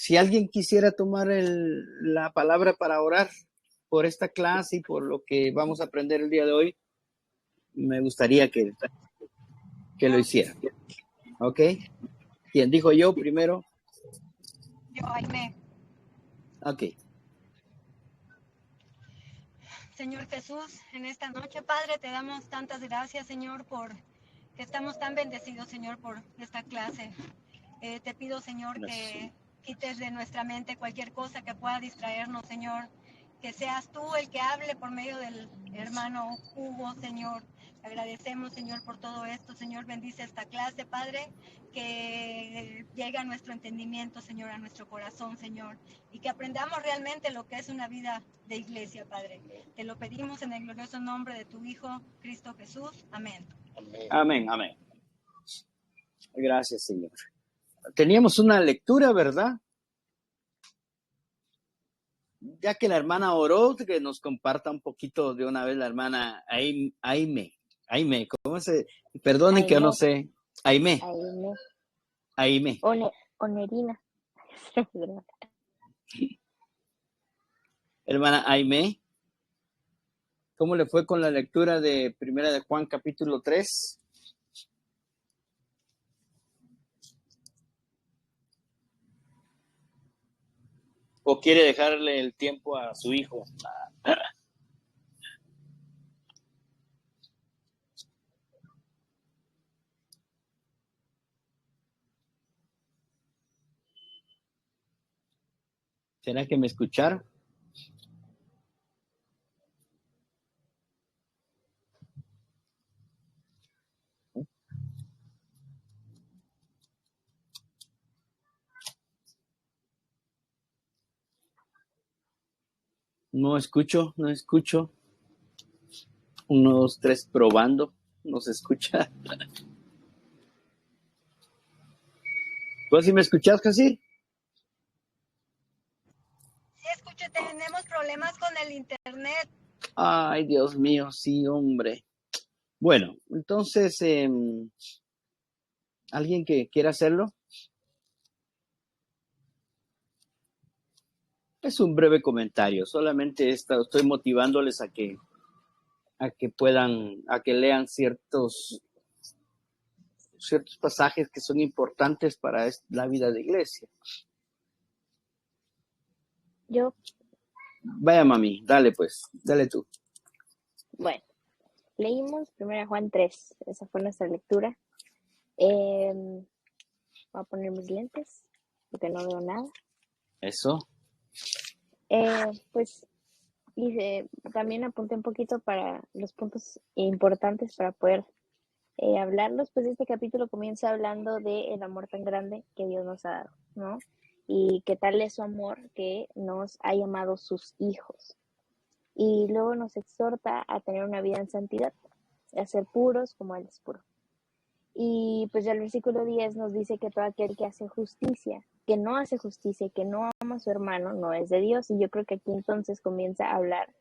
Si alguien quisiera tomar la palabra para orar por esta clase y por lo que vamos a aprender el día de hoy, me gustaría que lo hiciera. ¿Ok? ¿Quién dijo yo primero? Yo, Aime. Ok. Señor Jesús, en esta noche, Padre, te damos tantas gracias, Señor, por que estamos tan bendecidos, Señor, por esta clase. Te pido, Señor, que quites de nuestra mente cualquier cosa que pueda distraernos, Señor. Que seas tú el que hable por medio del hermano Hugo, Señor. Agradecemos, Señor, por todo esto. Señor, bendice esta clase, Padre, que llegue a nuestro entendimiento, Señor, a nuestro corazón, Señor, y que aprendamos realmente lo que es una vida de iglesia, Padre. Te lo pedimos en el glorioso nombre de tu Hijo, Cristo Jesús. Amén. Amén, amén. Gracias, Señor. Teníamos una lectura, ¿verdad? Ya que la hermana oró, que nos comparta un poquito de una vez la hermana Aime, ¿cómo se? Perdonen que yo no sé. Aime. Onerina. Hermana Aime, ¿cómo le fue con la lectura de Primera de Juan capítulo 3? ¿O quiere dejarle el tiempo a su hijo? ¿Será que me escucharon? No escucho. 1, 2, 3, probando. No se escucha. ¿Vos sí me escuchás, Jacir? Sí, escucho, tenemos problemas con el internet. Ay, Dios mío, sí, hombre. Bueno, entonces, ¿alguien que quiera hacerlo? Es un breve comentario, solamente estoy motivándoles a que lean ciertos pasajes que son importantes para la vida de iglesia. Yo. Vaya, mami, dale tú. Bueno, leímos 1 Juan 3, esa fue nuestra lectura. Voy a poner mis lentes porque no veo nada. Eso. Pues también apunté un poquito para los puntos importantes para poder hablarlos. Pues este capítulo comienza hablando del amor tan grande que Dios nos ha dado, ¿no? Y qué tal es su amor que nos ha llamado sus hijos. Y luego nos exhorta a tener una vida en santidad, a ser puros como Él es puro. Y pues ya el versículo 10 nos dice que todo aquel que hace justicia, que no hace justicia y que no ama a su hermano, no es de Dios. Y yo creo que aquí entonces comienza a hablar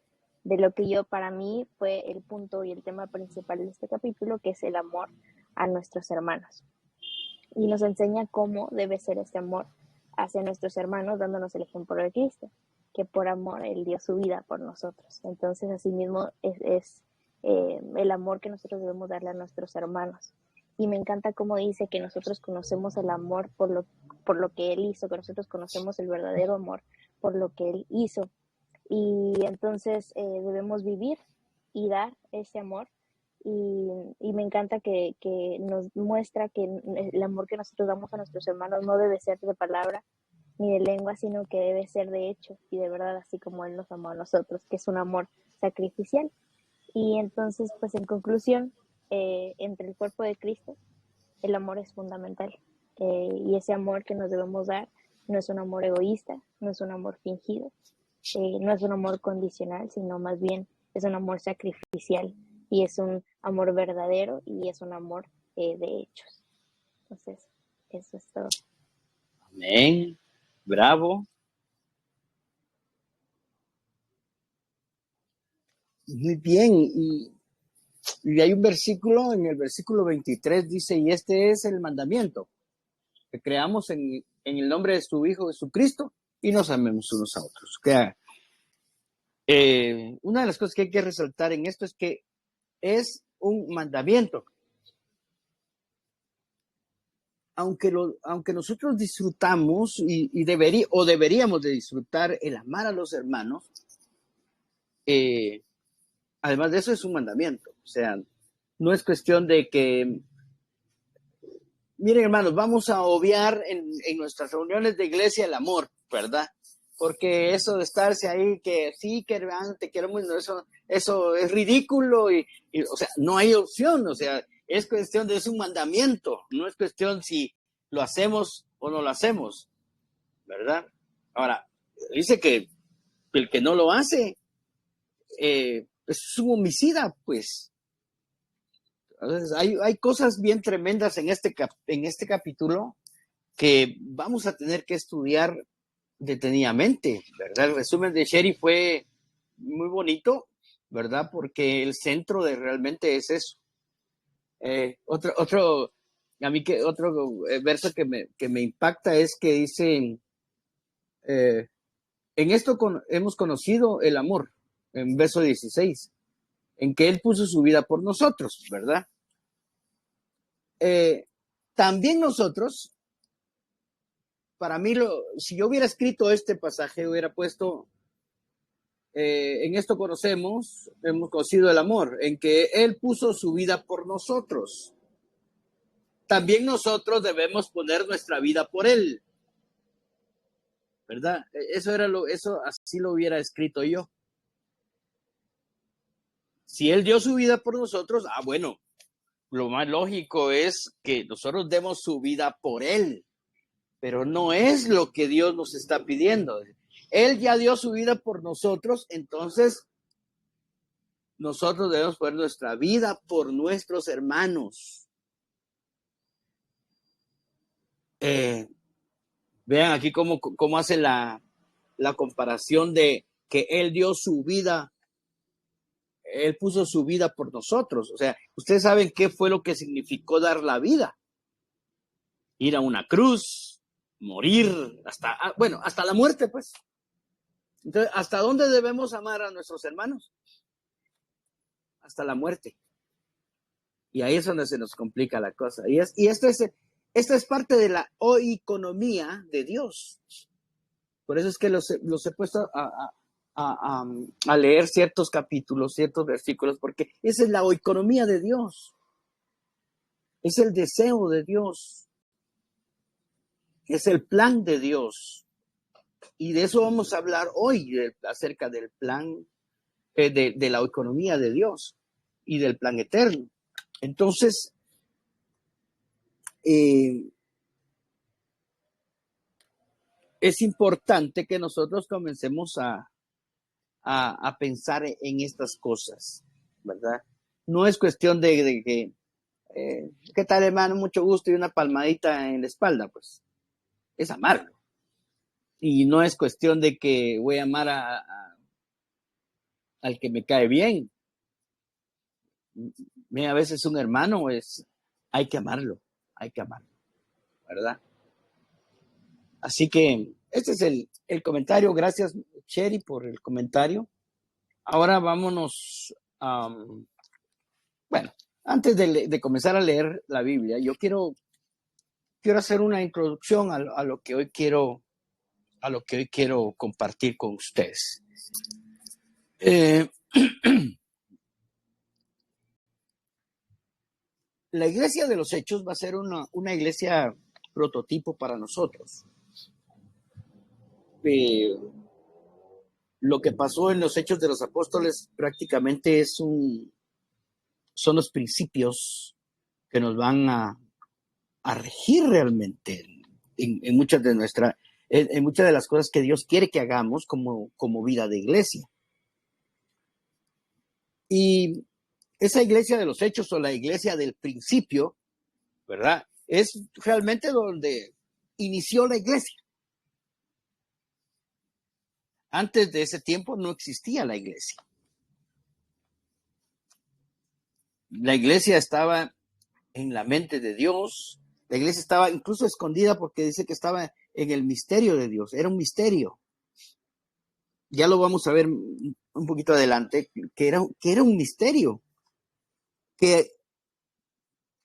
de lo que para mí fue el punto y el tema principal de este capítulo, que es el amor a nuestros hermanos. Y nos enseña cómo debe ser este amor hacia nuestros hermanos, dándonos el ejemplo de Cristo, que por amor Él dio su vida por nosotros. Entonces, asimismo, es el amor que nosotros debemos darle a nuestros hermanos. Y me encanta cómo dice que nosotros conocemos el amor por lo que Él hizo, que nosotros conocemos el verdadero amor por lo que Él hizo. Y entonces debemos vivir y dar ese amor. Y me encanta que nos muestra que el amor que nosotros damos a nuestros hermanos no debe ser de palabra ni de lengua, sino que debe ser de hecho y de verdad, así como Él nos amó a nosotros, que es un amor sacrificial. Y entonces, pues en conclusión, entre el cuerpo de Cristo, el amor es fundamental. Y ese amor que nos debemos dar no es un amor egoísta, no es un amor fingido, no es un amor condicional, sino más bien es un amor sacrificial. Y es un amor verdadero y es un amor de hechos. Entonces, eso es todo. Amén. Bravo. Muy bien. Y hay un versículo, en el versículo 23 dice, y este es el mandamiento, que creamos en en el nombre de su Hijo Jesucristo y nos amemos unos a otros. Una de las cosas que hay que resaltar en esto es que es un mandamiento. Aunque nosotros disfrutamos y deberíamos de disfrutar el amar a los hermanos, además de eso es un mandamiento. O sea, no es cuestión de que, miren hermanos, vamos a obviar en nuestras reuniones de iglesia el amor, ¿verdad? Porque eso de estarse ahí, que sí, que hermano, te quiero mucho, eso es ridículo y, o sea, no hay opción, o sea, es cuestión de, es un mandamiento, no es cuestión si lo hacemos o no lo hacemos, ¿verdad? Ahora, dice que el que no lo hace es un homicida, pues. Entonces, hay cosas bien tremendas en este capítulo que vamos a tener que estudiar detenidamente, ¿verdad? El resumen de Sherry fue muy bonito, ¿verdad? Porque el centro de realmente es eso. Otro verso que me impacta es que dice, en esto hemos conocido el amor, en verso 16, en que Él puso su vida por nosotros, ¿verdad? También nosotros, para mí, si yo hubiera escrito este pasaje, hubiera puesto, en esto hemos conocido el amor, en que Él puso su vida por nosotros. También nosotros debemos poner nuestra vida por Él, ¿verdad? Eso así lo hubiera escrito yo. Si Él dio su vida por nosotros, bueno, lo más lógico es que nosotros demos su vida por Él, pero no es lo que Dios nos está pidiendo. Él ya dio su vida por nosotros, entonces nosotros debemos poner nuestra vida por nuestros hermanos. Vean aquí cómo hace la comparación de que Él dio su vida, Él puso su vida por nosotros. O sea, ustedes saben qué fue lo que significó dar la vida. Ir a una cruz, morir, hasta la muerte, pues. Entonces, ¿hasta dónde debemos amar a nuestros hermanos? Hasta la muerte. Y ahí es donde se nos complica la cosa. Y esta es parte de la oikonomía de Dios. Por eso es que los he puesto a leer ciertos capítulos, ciertos versículos, porque esa es la oikonomía de Dios. Es el deseo de Dios. Es el plan de Dios. Y de eso vamos a hablar hoy, acerca del plan, de la economía de Dios y del plan eterno. Entonces, es importante que nosotros comencemos a pensar en estas cosas, ¿verdad? No es cuestión de que, ¿qué tal, hermano? Mucho gusto y una palmadita en la espalda, pues. Es amarlo. Y no es cuestión de que voy a amar al que me cae bien. A veces un hermano hay que amarlo, ¿verdad? Así que este es el comentario. Gracias, Sherry, por el comentario. Ahora vámonos, bueno, antes de comenzar a leer la Biblia, yo quiero hacer una introducción a lo que hoy quiero compartir con ustedes. La iglesia de los Hechos va a ser una iglesia prototipo para nosotros. Lo que pasó en los Hechos de los Apóstoles prácticamente son los principios que nos van a regir realmente en muchas de las cosas que Dios quiere que hagamos como vida de iglesia. Y esa iglesia de los Hechos, o la iglesia del principio, ¿verdad? Es realmente donde inició la iglesia. Antes de ese tiempo no existía la iglesia. La iglesia estaba en la mente de Dios. La iglesia estaba incluso escondida, porque dice que estaba en el misterio de Dios. Era un misterio. Ya lo vamos a ver un poquito adelante, que era un misterio. Que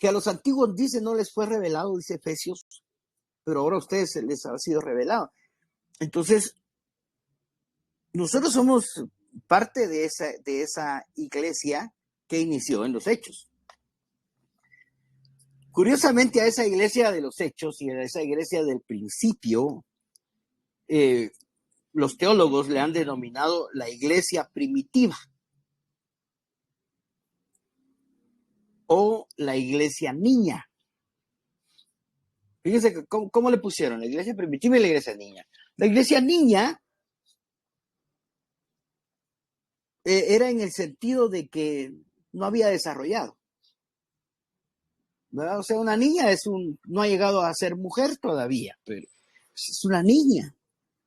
a los antiguos, dice, no les fue revelado, dice Efesios, pero ahora a ustedes les ha sido revelado. Entonces, nosotros somos parte de esa iglesia que inició en los Hechos. Curiosamente, a esa iglesia de los Hechos y a esa iglesia del principio, los teólogos le han denominado la iglesia primitiva o la iglesia niña. Fíjense cómo le pusieron, la iglesia primitiva y la iglesia niña. La iglesia niña era en el sentido de que no había desarrollado, ¿verdad? O sea, una niña no ha llegado a ser mujer todavía, pero es una niña,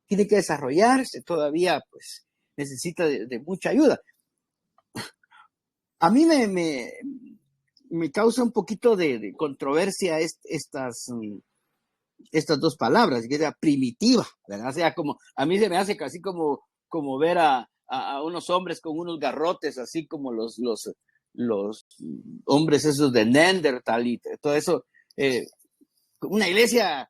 tiene que desarrollarse todavía, pues necesita de mucha ayuda. A mí me causa un poquito de controversia estas dos palabras, que era primitiva, ¿verdad? O sea, como a mí se me hace casi como ver a unos hombres con unos garrotes, así como los hombres esos de Neandertal y todo eso. Una iglesia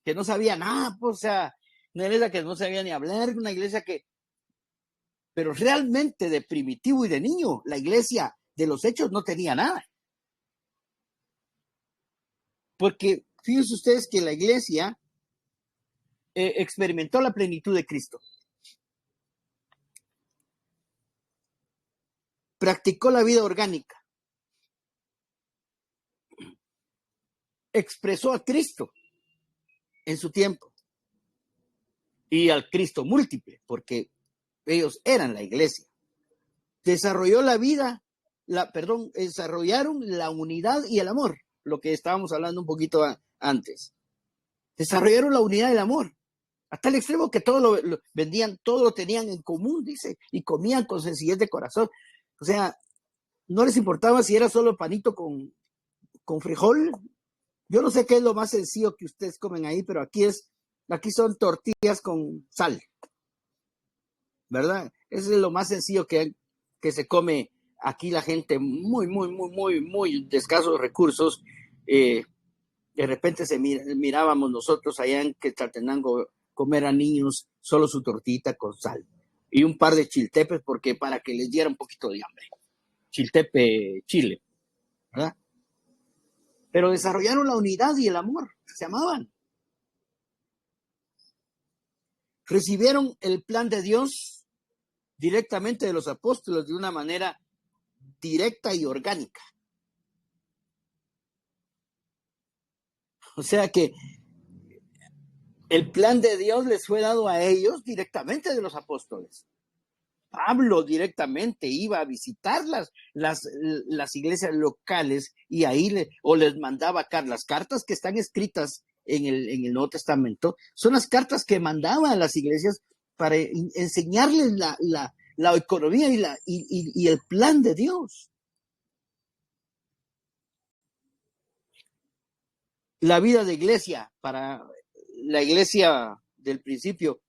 que no sabía nada, pues, o sea, una iglesia que no sabía ni hablar, una iglesia pero realmente de primitivo y de niño, la iglesia de los Hechos no tenía nada. Porque fíjense ustedes que la iglesia experimentó la plenitud de Cristo. Practicó la vida orgánica. Expresó a Cristo en su tiempo. Y al Cristo múltiple, porque ellos eran la iglesia. Desarrolló la vida, desarrollaron la unidad y el amor, lo que estábamos hablando un poquito antes. Desarrollaron la unidad y el amor, hasta el extremo que todo lo vendían, todo lo tenían en común, dice, y comían con sencillez de corazón. O sea, no les importaba si era solo panito con frijol. Yo no sé qué es lo más sencillo que ustedes comen ahí, pero aquí son tortillas con sal, ¿verdad? Eso es lo más sencillo que se come aquí la gente muy, muy, muy, muy, muy de escasos recursos. De repente mirábamos nosotros allá en Quetzaltenango comer a niños solo su tortita con sal y un par de chiltepes para que les diera un poquito de hambre. Chiltepe, chile, ¿verdad? Pero desarrollaron la unidad y el amor, se amaban. Recibieron el plan de Dios directamente de los apóstoles de una manera directa y orgánica. O sea que el plan de Dios les fue dado a ellos directamente de los apóstoles. Pablo directamente iba a visitar las iglesias locales y ahí les mandaba las cartas que están escritas en el Nuevo Testamento. Son las cartas que mandaba a las iglesias para enseñarles la economía y el plan de Dios. La vida de iglesia para la iglesia del principio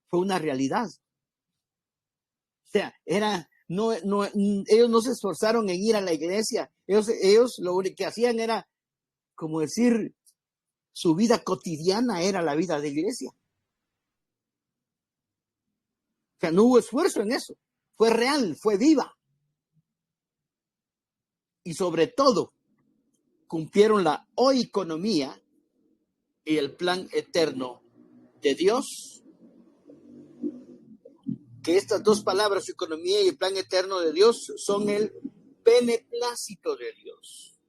fue una realidad. O sea, ellos no se esforzaron en ir a la iglesia. Ellos lo único que hacían era, como decir, su vida cotidiana era la vida de iglesia. O sea, no hubo esfuerzo en eso. Fue real, fue viva. Y sobre todo, cumplieron la oikonomía y el plan eterno de Dios. Que estas dos palabras, economía y el plan eterno de Dios, son el beneplácito de Dios.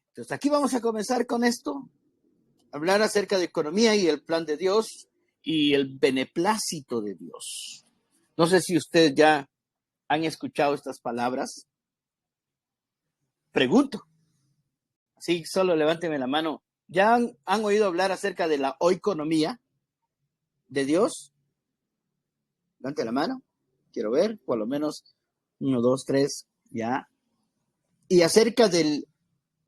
Entonces, aquí vamos a comenzar con esto, hablar acerca de economía y el plan de Dios y el beneplácito de Dios. No sé si ustedes ya han escuchado estas palabras. Pregunto. Así, solo levánteme la mano. ¿Ya han oído hablar acerca de la oikonomía de Dios? Levante la mano. Quiero ver, por lo menos 1, 2, 3, ya. Y acerca del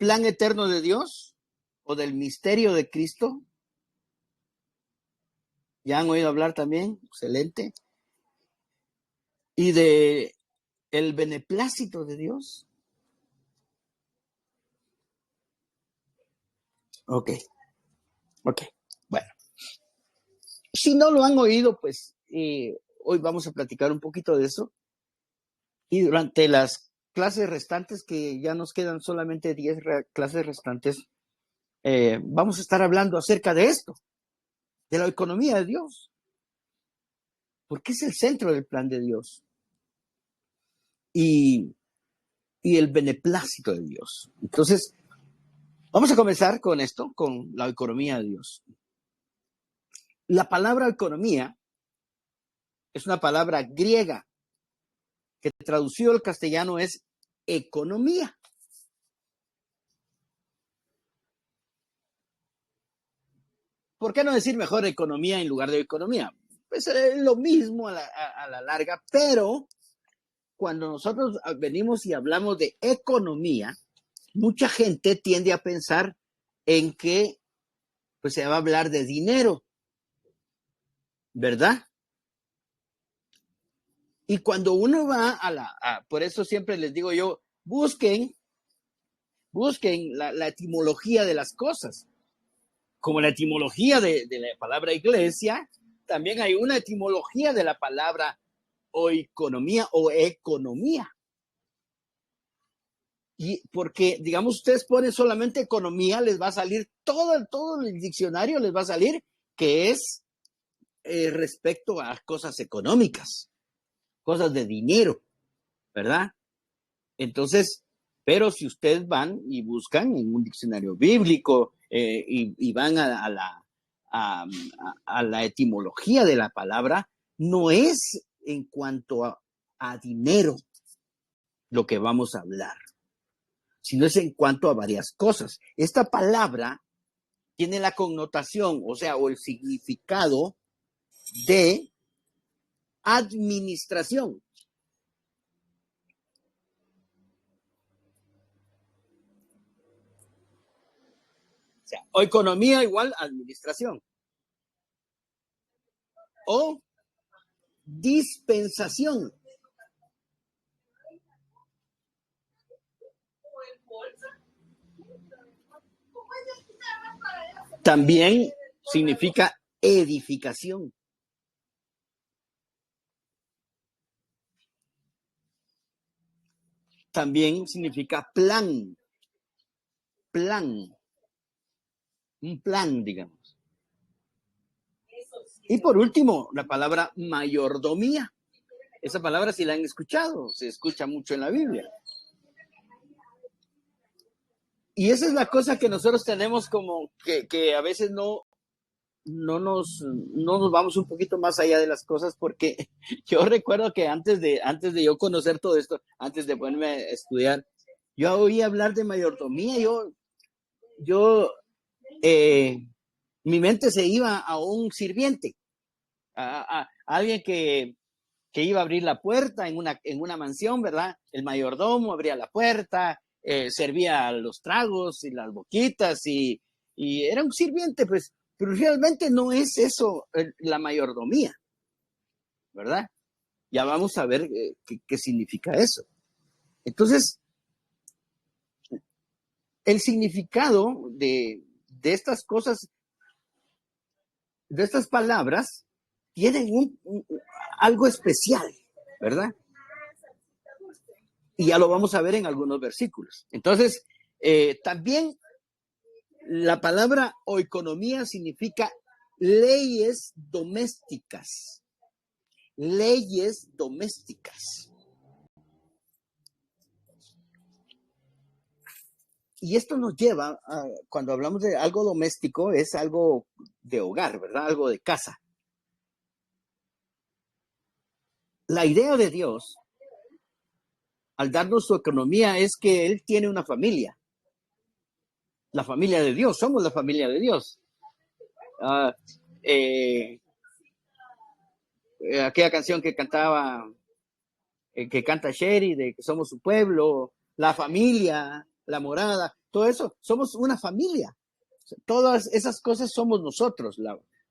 plan eterno de Dios o del misterio de Cristo. ¿Ya han oído hablar también? Excelente. Y de el beneplácito de Dios. Ok. Bueno, si no lo han oído, pues hoy vamos a platicar un poquito de eso. Y durante las clases restantes, que ya nos quedan solamente 10 clases restantes, vamos a estar hablando acerca de esto, de la economía de Dios. Porque es el centro del plan de Dios. Y el beneplácito de Dios. Entonces, vamos a comenzar con esto, con la economía de Dios. La palabra economía es una palabra griega que traducido al castellano es economía. ¿Por qué no decir mejor economía en lugar de economía? Pues es lo mismo a la larga, pero cuando nosotros venimos y hablamos de economía, mucha gente tiende a pensar en que pues se va a hablar de dinero, ¿verdad? Y cuando uno va por eso siempre les digo yo, busquen la etimología de las cosas. Como la etimología de la palabra iglesia, también hay una etimología de la palabra oikonomía o economía. Y porque, digamos, ustedes ponen solamente economía, les va a salir todo el diccionario, les va a salir que es respecto a cosas económicas, cosas de dinero, ¿verdad? Entonces, pero si ustedes van y buscan en un diccionario bíblico y van a la etimología de la palabra, no es en cuanto a dinero lo que vamos a hablar, sino es en cuanto a varias cosas. Esta palabra tiene la connotación, o el significado de administración. O economía igual administración. O dispensación. También significa edificación. También significa plan. Un plan, digamos. Y por último, la palabra mayordomía. Esa palabra sí la han escuchado, se escucha mucho en la Biblia. Y esa es la cosa que nosotros tenemos como que a veces no nos vamos un poquito más allá de las cosas, porque yo recuerdo que antes de yo conocer todo esto, antes de ponerme a estudiar, yo oí hablar de mayordomía, mi mente se iba a un sirviente, a alguien que iba a abrir la puerta en una mansión, ¿verdad? El mayordomo abría la puerta, servía los tragos y las boquitas y era un sirviente, pues, pero realmente no es eso la mayordomía, ¿verdad? Ya vamos a ver qué significa eso. Entonces, el significado de estas cosas, de estas palabras, tienen algo especial, ¿verdad? Y ya lo vamos a ver en algunos versículos. Entonces, también la palabra oikonomía significa leyes domésticas. Leyes domésticas. Y esto nos lleva cuando hablamos de algo doméstico, es algo de hogar, ¿verdad? Algo de casa. La idea de Dios, al darnos su economía, es que Él tiene una familia. La familia de Dios, somos la familia de Dios. Aquella canción que cantaba, que canta Sherry, de que somos su pueblo, la familia, la morada. todo eso, somos una familia. Todas esas cosas somos nosotros,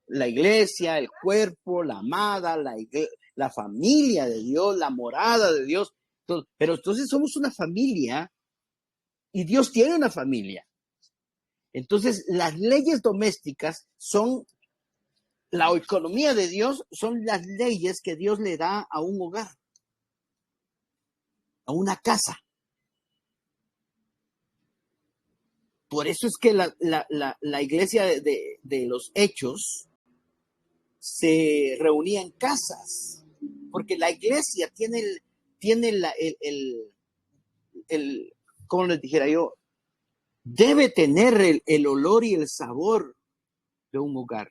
la iglesia, el cuerpo, la amada, la familia de Dios, la morada de Dios. Pero entonces somos una familia y Dios tiene una familia. Entonces las leyes domésticas son la economía de Dios, son las leyes que Dios le da a un hogar, a una casa. Por eso es que la iglesia de los Hechos se reunía en casas, porque la iglesia tiene ¿cómo les dijera yo? Debe tener el olor y el sabor de un hogar.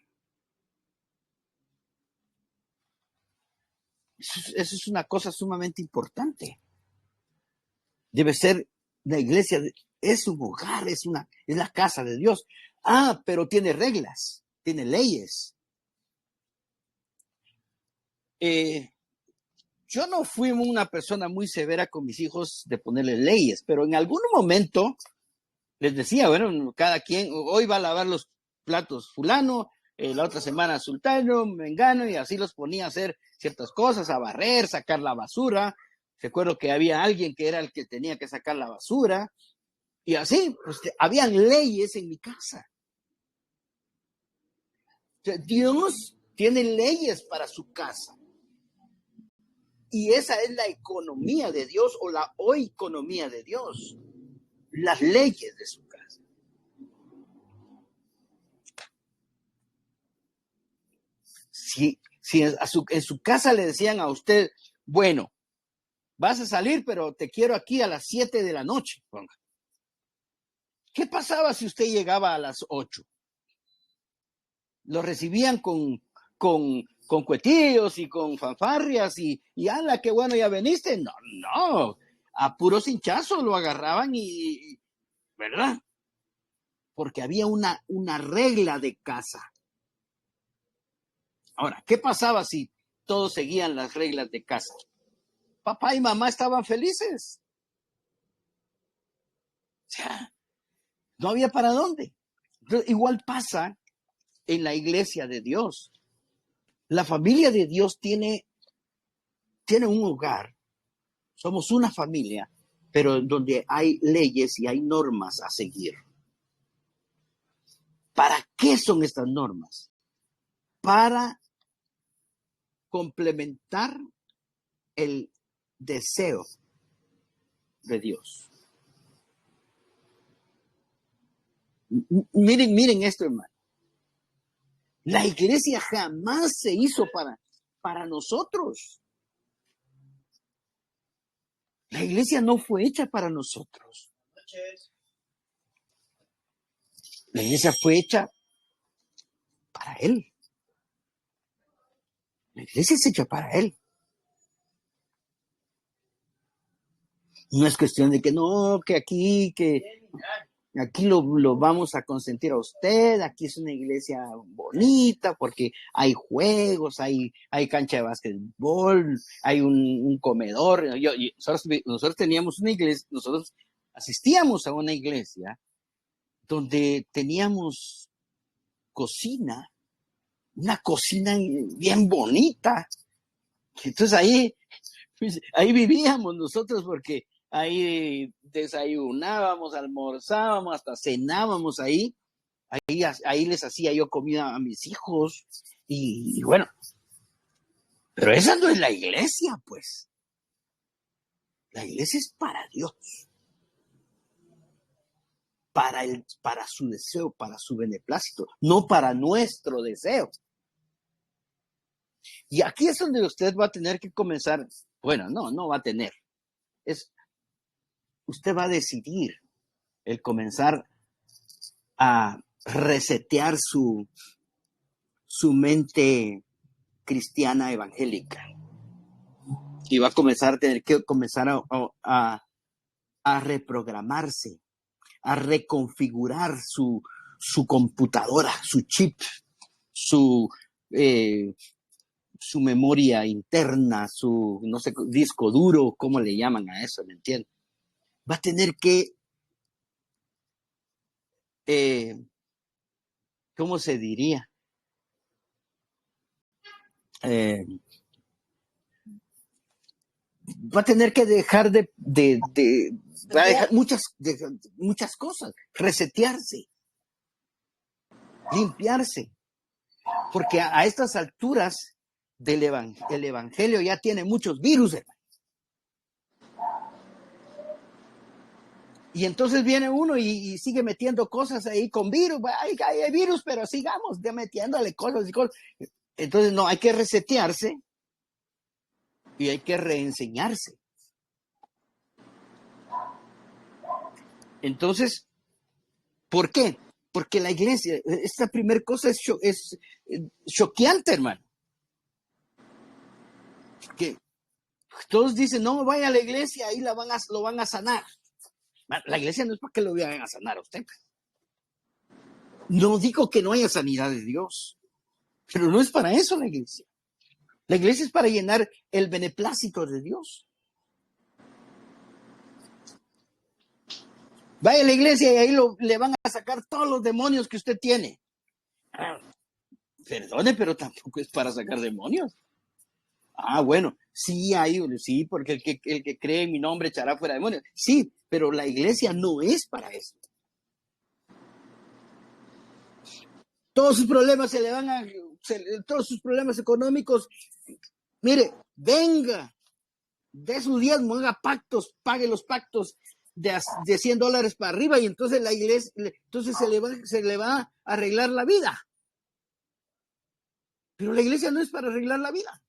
Eso es una cosa sumamente importante. Debe ser la iglesia, es un hogar, es la casa de Dios. Pero tiene reglas, tiene leyes. Yo no fui una persona muy severa con mis hijos de ponerles leyes, pero en algún momento les decía, bueno, cada quien, hoy va a lavar los platos fulano, la otra semana sultano, mengano, y así los ponía a hacer ciertas cosas, a barrer, sacar la basura. Recuerdo que había alguien que era el que tenía que sacar la basura, y así, pues, habían leyes en mi casa. O sea, Dios tiene leyes para su casa. Y esa es la economía de Dios, o la economía de Dios, las leyes de su casa. Si en su casa le decían a usted, bueno, vas a salir, pero te quiero aquí a las 7 de la noche. ¿Qué pasaba si usted llegaba a las 8? Lo recibían con cuetillos y con fanfarrias y ¡ala, qué bueno, ya veniste! No, a puros hinchazos lo agarraban y ¿verdad? Porque había una regla de casa. Ahora, ¿qué pasaba si todos seguían las reglas de casa? Papá y mamá estaban felices. O sea, no había para dónde. Entonces, igual pasa en la iglesia de Dios. La familia de Dios tiene un hogar. Somos una familia, pero donde hay leyes y hay normas a seguir. ¿Para qué son estas normas? Para complementar el deseo de Dios. Miren esto, hermano. La iglesia jamás se hizo para nosotros. La iglesia no fue hecha para nosotros. La iglesia fue hecha para Él. La iglesia es hecha para Él. No es cuestión de que no, que aquí lo vamos a consentir a usted, aquí es una iglesia bonita porque hay juegos, hay cancha de básquetbol, hay un comedor. Nosotros teníamos una iglesia, nosotros asistíamos a una iglesia donde teníamos cocina, una cocina bien bonita. Entonces ahí vivíamos nosotros porque ahí desayunábamos, almorzábamos, hasta cenábamos ahí. Ahí les hacía yo comida a mis hijos. Y bueno, pero esa no es la iglesia, pues. La iglesia es para Dios. Para su deseo, para su beneplácito, no para nuestro deseo. Y aquí es donde usted va a tener que comenzar. Bueno, no va a tener. Usted va a decidir el comenzar a resetear su mente cristiana evangélica. Y va a tener que comenzar a reprogramarse, a reconfigurar su computadora, su chip, su memoria interna, su, no sé, disco duro, ¿cómo le llaman a eso? ¿Me entiendes? Va a tener que ¿cómo se diría? Va a tener que dejar va a dejar muchas cosas, resetearse, limpiarse, porque a estas alturas el evangelio ya tiene muchos virus, hermano. Y entonces viene uno y sigue metiendo cosas ahí con virus. Hay virus, pero sigamos metiéndole cosas y cosas. Entonces, no, hay que resetearse y hay que reenseñarse. Entonces, ¿por qué? Porque la iglesia, esta primera cosa es choqueante, hermano. Que todos dicen, no, vaya a la iglesia, ahí lo van a sanar. La iglesia no es para que lo vayan a sanar a usted. No digo que no haya sanidad de Dios, pero no es para eso la iglesia. La iglesia es para llenar el beneplácito de Dios. Vaya a la iglesia y ahí le van a sacar todos los demonios que usted tiene. Perdone, pero tampoco es para sacar demonios. Bueno, sí, porque el que cree en mi nombre echará fuera demonios. Sí, pero la iglesia no es para eso. Todos sus problemas todos sus problemas económicos, mire, venga, dé su diezmo, haga pactos, pague los pactos de $100 para arriba y entonces la iglesia, entonces se le va a arreglar la vida. Pero la iglesia no es para arreglar la vida.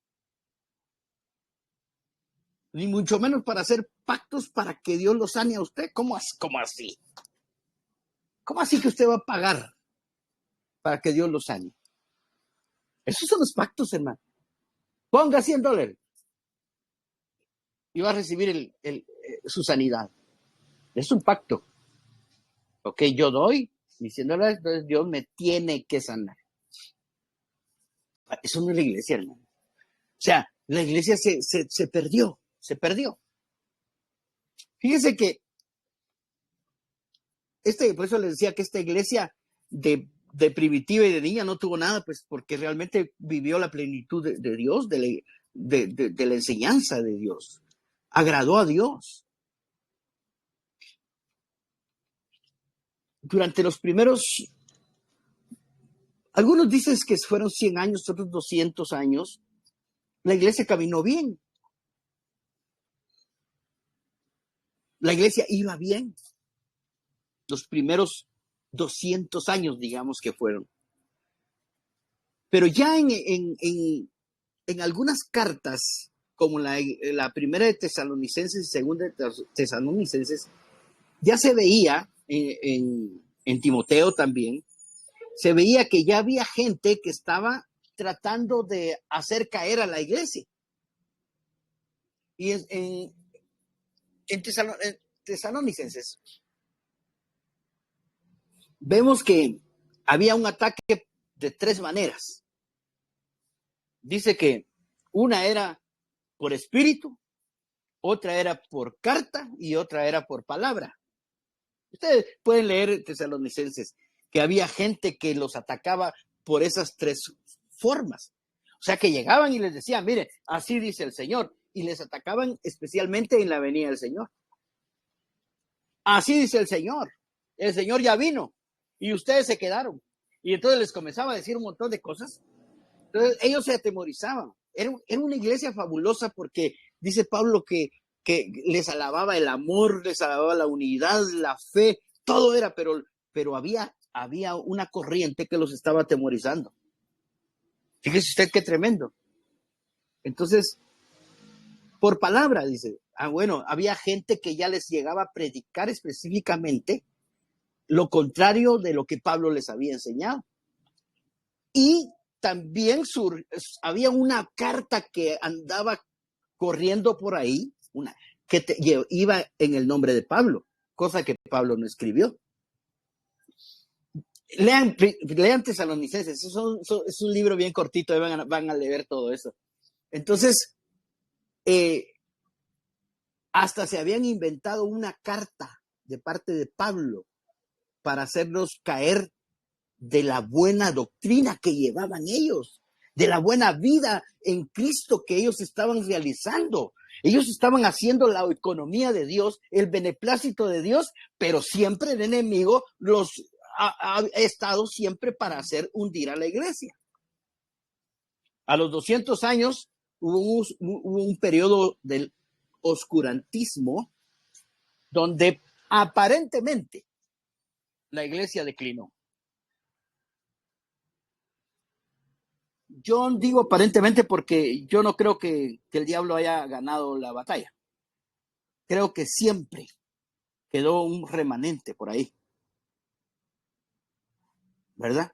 Ni mucho menos para hacer pactos para que Dios lo sane a usted. ¿Cómo así? ¿Cómo así que usted va a pagar para que Dios lo sane? Esos son los pactos, hermano. Ponga $100 y va a recibir su sanidad. Es un pacto. Ok, yo doy mis $100, entonces Dios me tiene que sanar. Eso no es la iglesia, hermano. O sea, la iglesia se perdió. Fíjese que por eso les decía que esta iglesia de primitiva y de niña no tuvo nada, pues porque realmente vivió la plenitud de Dios, de la enseñanza de Dios. Agradó a Dios. Durante los primeros, algunos dicen que fueron 100 años, otros 200 años, la iglesia caminó bien. La iglesia iba bien. Los primeros 200 años, digamos que fueron. Pero ya en algunas cartas, como la primera de Tesalonicenses y segunda de Tesalonicenses, ya se veía, en Timoteo también, se veía que ya había gente que estaba tratando de hacer caer a la iglesia. Y en Tesalonicenses vemos que había un ataque de 3 maneras. Dice que una era por espíritu, otra era por carta y otra era por palabra. Ustedes pueden leer Tesalonicenses que había gente que los atacaba por esas 3 formas. O sea, que llegaban y les decían, mire, así dice el Señor, y les atacaban especialmente en la venida del Señor. Así dice el Señor ya vino y ustedes se quedaron. Y entonces les comenzaba a decir un montón de cosas. Entonces ellos se atemorizaban. Era una iglesia fabulosa porque dice Pablo que les alababa el amor, les alababa la unidad, la fe, todo era, pero había una corriente que los estaba atemorizando. Fíjese usted qué tremendo. Entonces, por palabra, dice, bueno, había gente que ya les llegaba a predicar específicamente lo contrario de lo que Pablo les había enseñado. Y también había una carta que andaba corriendo por ahí, que iba en el nombre de Pablo, cosa que Pablo no escribió. Lean Tesalonicenses, es un libro bien cortito, van a leer todo eso. Entonces, hasta se habían inventado una carta de parte de Pablo para hacerlos caer de la buena doctrina que llevaban ellos, de la buena vida en Cristo que ellos estaban realizando. Ellos estaban haciendo la economía de Dios, el beneplácito de Dios, pero siempre el enemigo los ha estado siempre para hacer hundir a la iglesia. A los 200 años hubo un periodo del oscurantismo donde aparentemente la iglesia declinó. Yo digo aparentemente porque yo no creo que el diablo haya ganado la batalla. Creo que siempre quedó un remanente por ahí, ¿verdad?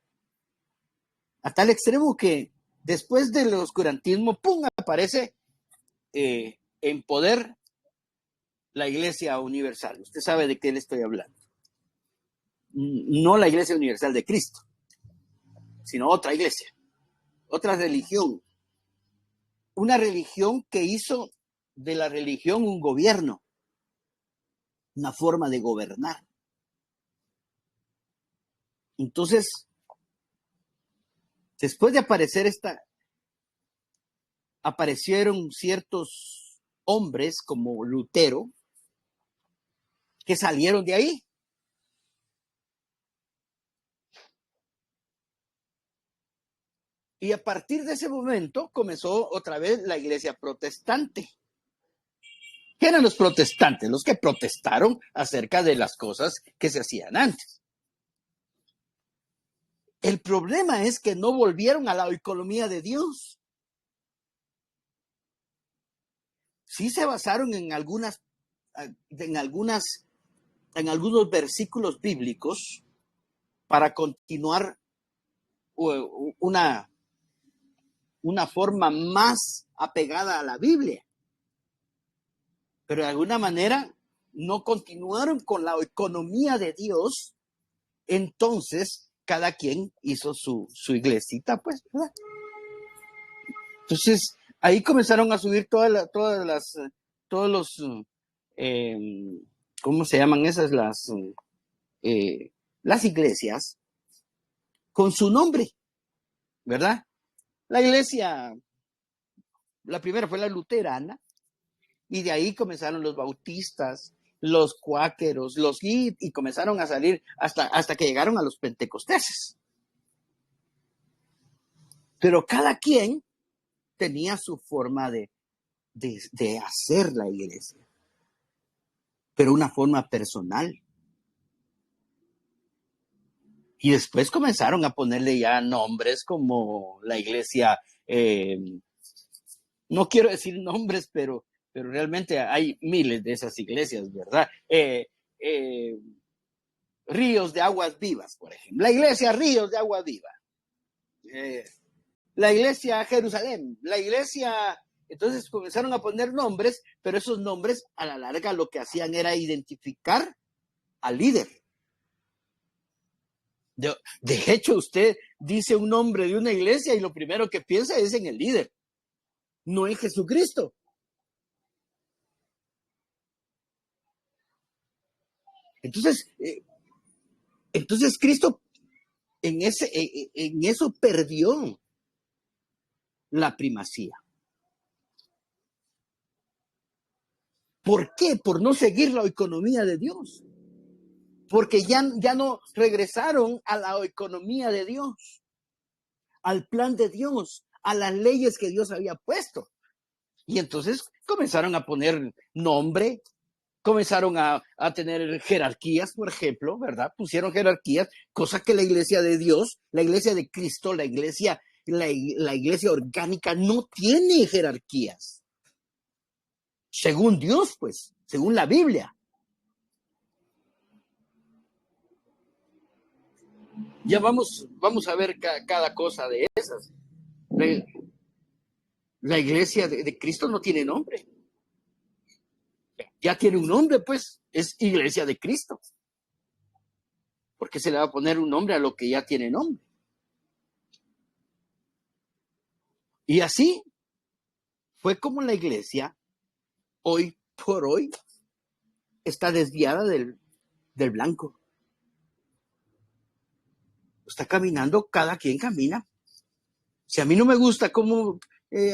A tal extremo que después del oscurantismo, ¡pum!, aparece en poder la Iglesia Universal. Usted sabe de qué le estoy hablando. No la Iglesia Universal de Cristo, sino otra iglesia, otra religión. Una religión que hizo de la religión un gobierno, una forma de gobernar. Entonces, después de aparecer aparecieron ciertos hombres como Lutero que salieron de ahí. Y a partir de ese momento comenzó otra vez la iglesia protestante. ¿Qué eran los protestantes? Los que protestaron acerca de las cosas que se hacían antes. El problema es que no volvieron a la economía de Dios. Sí se basaron en algunos versículos bíblicos para continuar una forma más apegada a la Biblia. Pero de alguna manera no continuaron con la economía de Dios. Entonces, cada quien hizo su iglesita, pues, ¿verdad? Entonces, ahí comenzaron a subir todos los, ¿cómo se llaman esas? Las iglesias con su nombre, ¿verdad? La iglesia, la primera fue la luterana, y de ahí comenzaron los bautistas, los cuáqueros, y comenzaron a salir hasta que llegaron a los pentecosteses. Pero cada quien tenía su forma de hacer la iglesia, pero una forma personal. Y después comenzaron a ponerle ya nombres como la iglesia, no quiero decir nombres, pero realmente hay miles de esas iglesias, ¿verdad? Ríos de Aguas Vivas, por ejemplo. La iglesia Ríos de Agua Viva. La iglesia Jerusalén. La iglesia... Entonces comenzaron a poner nombres, pero esos nombres a la larga lo que hacían era identificar al líder. De hecho, usted dice un nombre de una iglesia y lo primero que piensa es en el líder, no en Jesucristo. Entonces Cristo en eso perdió la primacía. ¿Por qué? Por no seguir la economía de Dios. Porque ya no regresaron a la economía de Dios, al plan de Dios, a las leyes que Dios había puesto. Y entonces comenzaron a poner nombre, comenzaron a tener jerarquías, por ejemplo, ¿verdad? Pusieron jerarquías, cosa que la iglesia de Dios, la iglesia de Cristo, la iglesia orgánica no tiene jerarquías. Según Dios, pues, según la Biblia. Ya vamos a ver cada cosa de esas. La iglesia de Cristo no tiene nombre. Ya tiene un nombre, pues, es iglesia de Cristo. ¿Por qué se le va a poner un nombre a lo que ya tiene nombre? Y así fue como la iglesia, hoy por hoy, está desviada del blanco. Está caminando, cada quien camina. Si a mí no me gusta como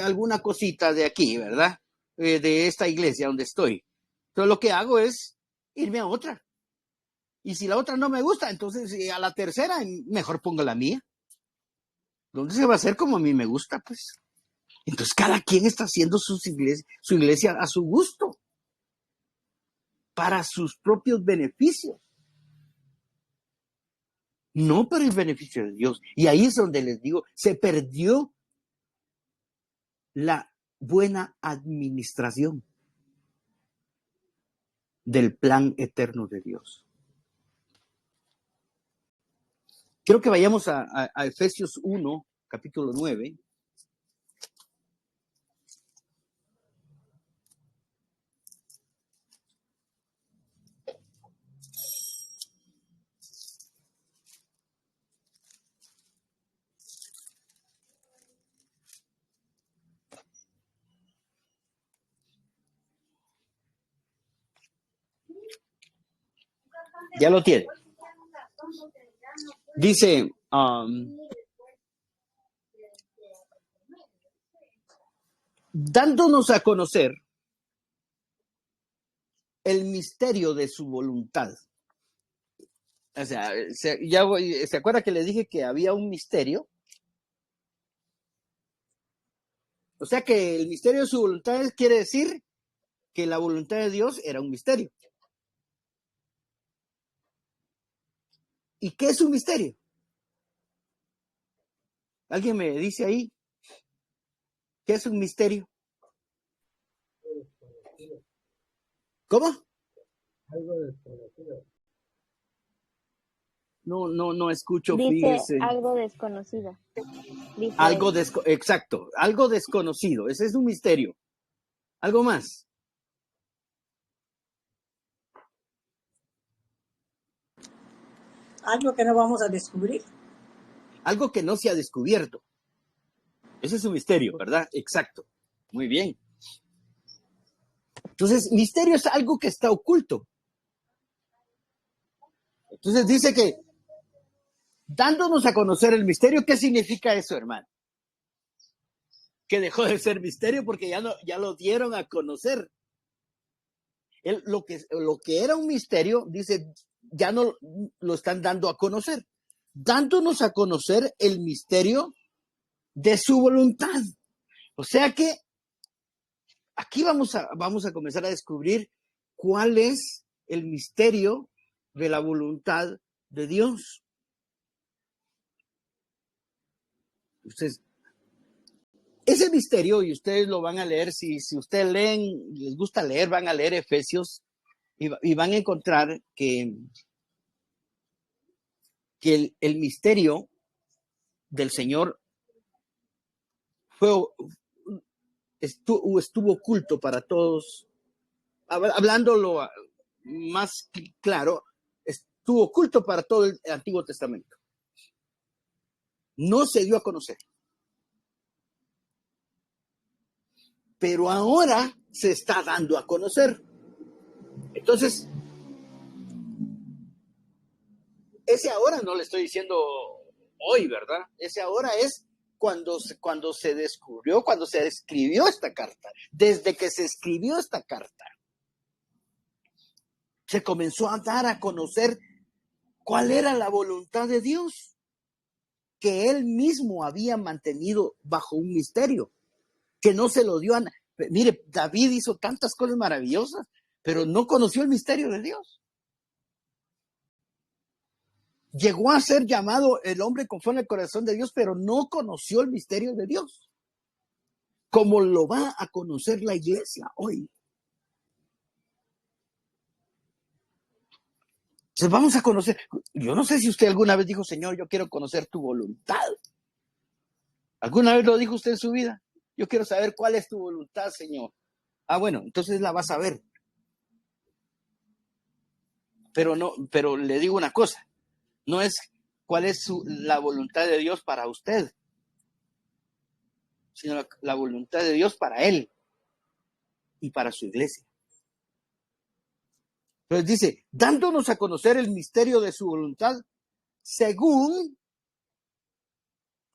alguna cosita de aquí, ¿verdad? De esta iglesia donde estoy. Entonces lo que hago es irme a otra. Y si la otra no me gusta, entonces a la tercera mejor pongo la mía. ¿Dónde se va a hacer como a mí me gusta? Pues. Entonces cada quien está haciendo su iglesia a su gusto, para sus propios beneficios, no para el beneficio de Dios. Y ahí es donde les digo, se perdió la buena administración del plan eterno de Dios. Quiero que vayamos a Efesios 1, capítulo 9. Ya lo tiene. Dice, dándonos a conocer el misterio de su voluntad. O sea, ¿se acuerda que le dije que había un misterio? O sea que el misterio de su voluntad quiere decir que la voluntad de Dios era un misterio. ¿Y qué es un misterio? ¿Alguien me dice ahí qué es un misterio? ¿Cómo? Algo desconocido. No escucho, Dice fíjese. algo desconocido. Dice Algo exacto, algo desconocido. Ese es un misterio. ¿Algo más? Algo que no vamos a descubrir. Algo que no se ha descubierto. Ese es un misterio, ¿verdad? Exacto. Muy bien. Entonces, misterio es algo que está oculto. Entonces dice que dándonos a conocer el misterio, ¿qué significa eso, hermano? Que dejó de ser misterio porque ya lo dieron a conocer. Lo que era un misterio, dice, ya no lo están dando a conocer. Dándonos a conocer el misterio de su voluntad. O sea que aquí vamos a comenzar a descubrir cuál es el misterio de la voluntad de Dios. Entonces, ese misterio, y ustedes lo van a leer, si ustedes leen, les gusta leer, van a leer Efesios y van a encontrar que el misterio del Señor estuvo oculto para todos. Hablándolo más claro, estuvo oculto para todo el Antiguo Testamento. No se dio a conocer. Pero ahora se está dando a conocer. Entonces, ese ahora no le estoy diciendo hoy, ¿verdad? Ese ahora es cuando se descubrió, cuando se escribió esta carta. Desde que se escribió esta carta, se comenzó a dar a conocer cuál era la voluntad de Dios, que él mismo había mantenido bajo un misterio, que no se lo dio a nadie. Mire, David hizo tantas cosas maravillosas, pero no conoció el misterio de Dios. Llegó a ser llamado el hombre conforme al corazón de Dios, pero no conoció el misterio de Dios, como lo va a conocer la iglesia hoy. Entonces vamos a conocer. Yo no sé si usted alguna vez dijo, Señor, yo quiero conocer tu voluntad. ¿Alguna vez lo dijo usted en su vida? Yo quiero saber cuál es tu voluntad, Señor. Ah, bueno, entonces la vas a ver. Pero le digo una cosa, no es cuál es la voluntad de Dios para usted, sino la voluntad de Dios para él y para su iglesia. Entonces dice, dándonos a conocer el misterio de su voluntad, según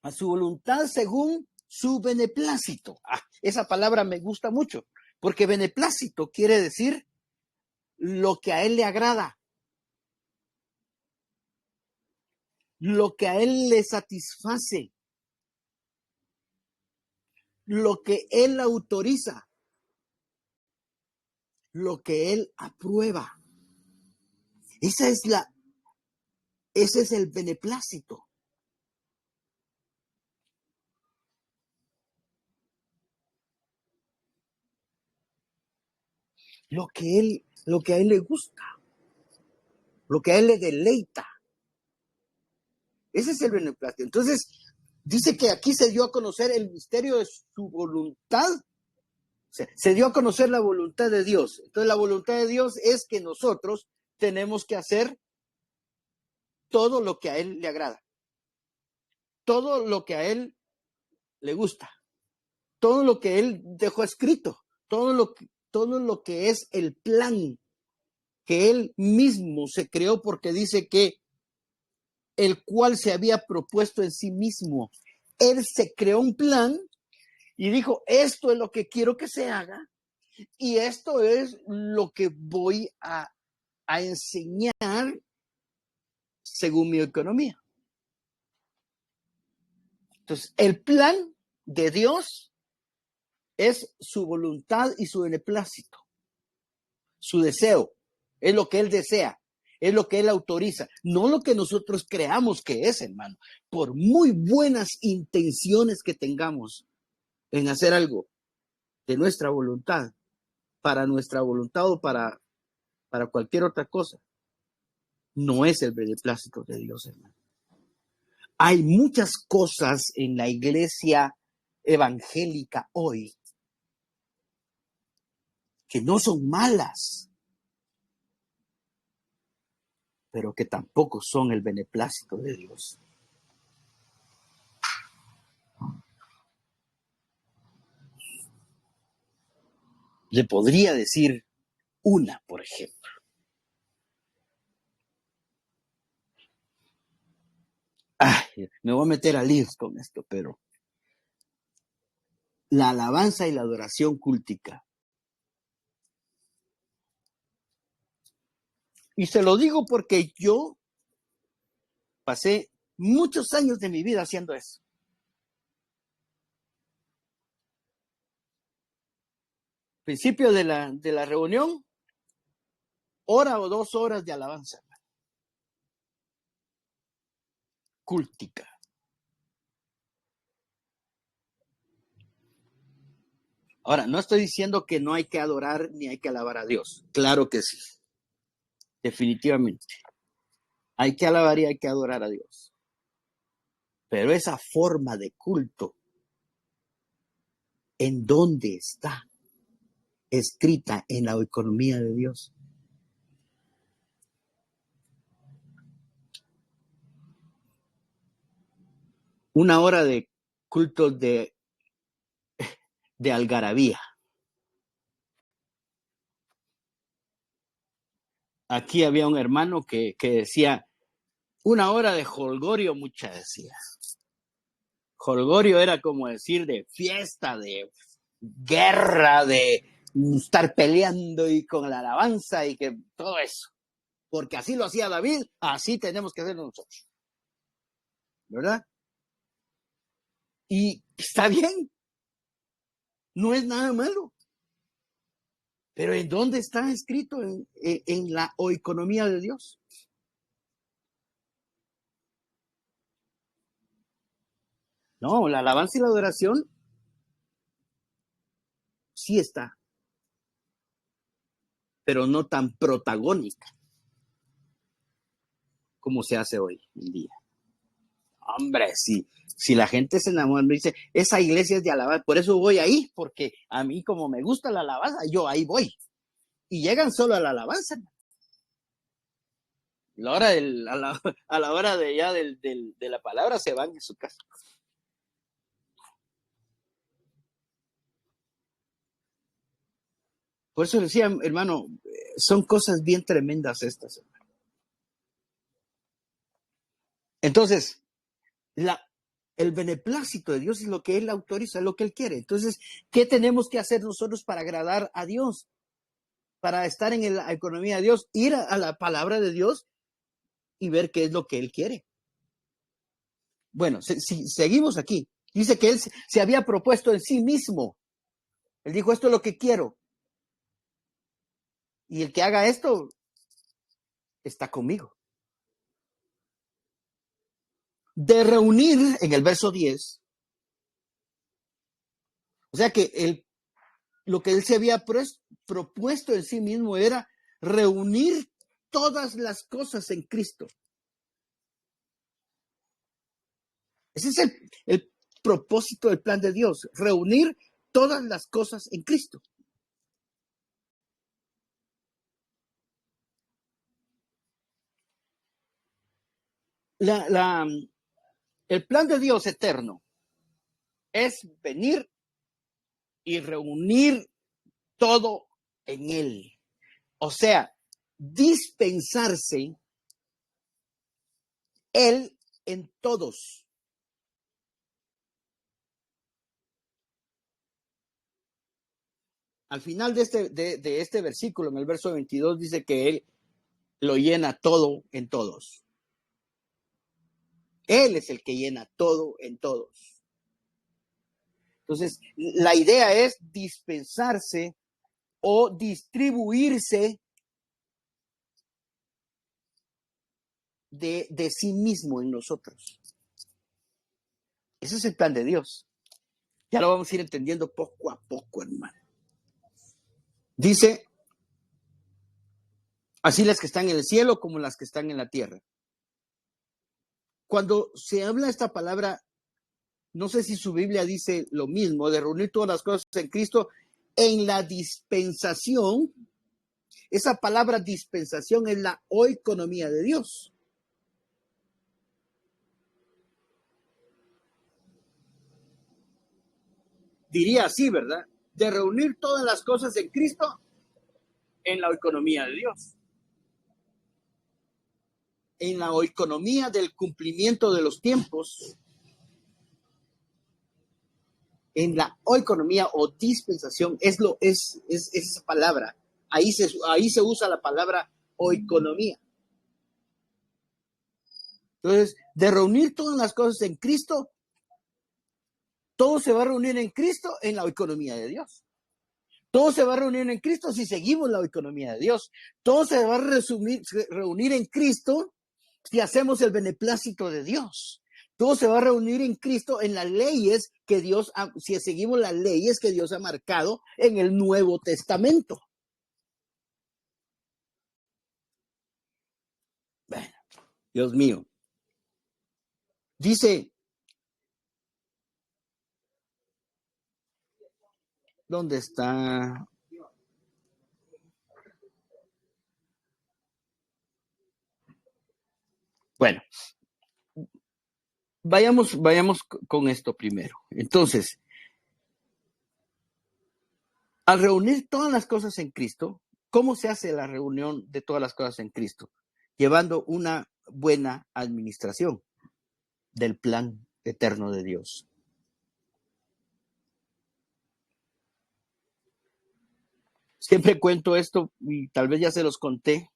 a su voluntad según su beneplácito. Esa palabra me gusta mucho, porque beneplácito quiere decir lo que a él le agrada, lo que a él le satisface, lo que él autoriza, lo que él aprueba. Ese es el beneplácito. Lo que a él le gusta, lo que a él le deleita. Ese es el beneplácito. Entonces, dice que aquí se dio a conocer el misterio de su voluntad. O sea, se dio a conocer la voluntad de Dios. Entonces, la voluntad de Dios es que nosotros tenemos que hacer todo lo que a él le agrada, todo lo que a él le gusta, todo lo que él dejó escrito, todo lo que es el plan que él mismo se creó, porque dice que el cual se había propuesto en sí mismo. Él se creó un plan y dijo, esto es lo que quiero que se haga y esto es lo que voy a enseñar según mi economía. Entonces, el plan de Dios es su voluntad y su beneplácito, su deseo, es lo que él desea, es lo que él autoriza, no lo que nosotros creamos que es, hermano. Por muy buenas intenciones que tengamos en hacer algo de nuestra voluntad, para nuestra voluntad o para cualquier otra cosa, no es el beneplácito de Dios, hermano. Hay muchas cosas en la iglesia evangélica hoy que no son malas, pero que tampoco son el beneplácito de Dios. Le podría decir una, por ejemplo. Me voy a meter a líos con esto, pero la alabanza y la adoración cultica. Y se lo digo porque yo pasé muchos años de mi vida haciendo eso. Principio de la reunión, hora o 2 horas de alabanza. Cultica. Ahora, no estoy diciendo que no hay que adorar ni hay que alabar a Dios. Claro que sí. Definitivamente. Hay que alabar y hay que adorar a Dios. Pero esa forma de culto, ¿en dónde está escrita en la economía de Dios? Una hora de cultos de algarabía. Aquí había un hermano que decía, una hora de jolgorio, mucha decía. Jolgorio era como decir de fiesta, de guerra, de estar peleando y con la alabanza y que todo eso. Porque así lo hacía David, así tenemos que hacerlo nosotros. ¿Verdad? Y está bien. No es nada malo. Pero ¿en dónde está escrito en la economía de Dios? No, la alabanza y la adoración sí está, pero no tan protagónica como se hace hoy en día. Hombre, si la gente se enamora, me dice, esa iglesia es de alabanza, por eso voy ahí, porque a mí como me gusta la alabanza, yo ahí voy. Y llegan solo a la alabanza. A la hora de ya de la palabra se van en su casa. Por eso decía, hermano, son cosas bien tremendas estas, hermano. Entonces, el beneplácito de Dios es lo que Él autoriza, es lo que Él quiere. Entonces, ¿qué tenemos que hacer nosotros para agradar a Dios? Para estar en la economía de Dios, ir a la palabra de Dios y ver qué es lo que Él quiere. Bueno, si seguimos aquí, dice que Él se había propuesto en sí mismo. Él dijo, esto es lo que quiero. Y el que haga esto está conmigo. De reunir, en el verso 10, o sea que lo que Él se había propuesto en sí mismo era reunir todas las cosas en Cristo. Ese es el propósito del plan de Dios, reunir todas las cosas en Cristo. El plan de Dios eterno es venir y reunir todo en Él. O sea, dispensarse Él en todos. Al final de este versículo, en el verso 22, dice que Él lo llena todo en todos. Él es el que llena todo en todos. Entonces, la idea es dispensarse o distribuirse de sí mismo en nosotros. Ese es el plan de Dios. Ya lo vamos a ir entendiendo poco a poco, hermano. Dice, así las que están en el cielo como las que están en la tierra. Cuando se habla esta palabra, no sé si su Biblia dice lo mismo, de reunir todas las cosas en Cristo, en la dispensación. Esa palabra dispensación es la oikonomía de Dios. Diría así, ¿verdad? De reunir todas las cosas en Cristo en la oikonomía de Dios. En la oikonomía del cumplimiento de los tiempos. En la oikonomía o dispensación es esa palabra. Ahí se usa la palabra oikonomía. Entonces, de reunir todas las cosas en Cristo, todo se va a reunir en Cristo en la oikonomía de Dios. Todo se va a reunir en Cristo si seguimos la oikonomía de Dios. Todo se va a reunir en Cristo si hacemos el beneplácito de Dios. Todo se va a reunir en Cristo en las leyes que Dios, si seguimos las leyes que Dios ha marcado en el Nuevo Testamento. Bueno, Dios mío. Dice, ¿dónde está? Bueno, vayamos con esto primero. Entonces, al reunir todas las cosas en Cristo, ¿cómo se hace la reunión de todas las cosas en Cristo? Llevando una buena administración del plan eterno de Dios. Siempre cuento esto y tal vez ya se los conté,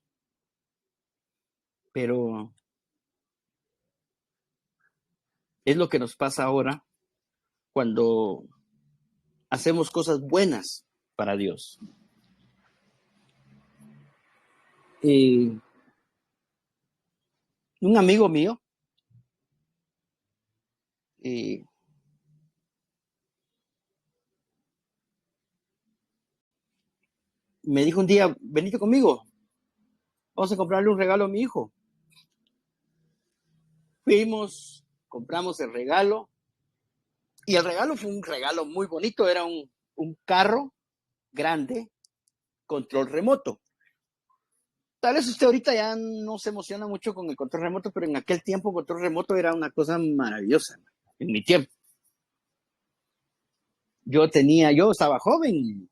pero es lo que nos pasa ahora cuando hacemos cosas buenas para Dios. Un amigo mío me dijo un día, venite conmigo, vamos a comprarle un regalo a mi hijo. Fuimos, compramos el regalo y el regalo fue un regalo muy bonito, era un carro grande, control remoto. Tal vez usted ahorita ya no se emociona mucho con el control remoto, pero en aquel tiempo el control remoto era una cosa maravillosa, en mi tiempo. Yo estaba joven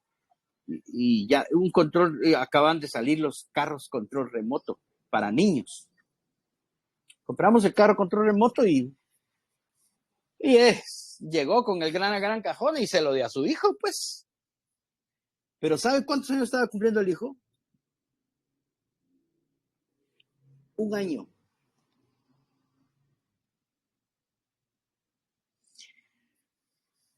y ya un control, acaban de salir los carros control remoto para niños. Compramos el carro control remoto y Y llegó con el gran cajón y se lo dio a su hijo, pues. Pero ¿sabe cuántos años estaba cumpliendo el hijo? 1 año.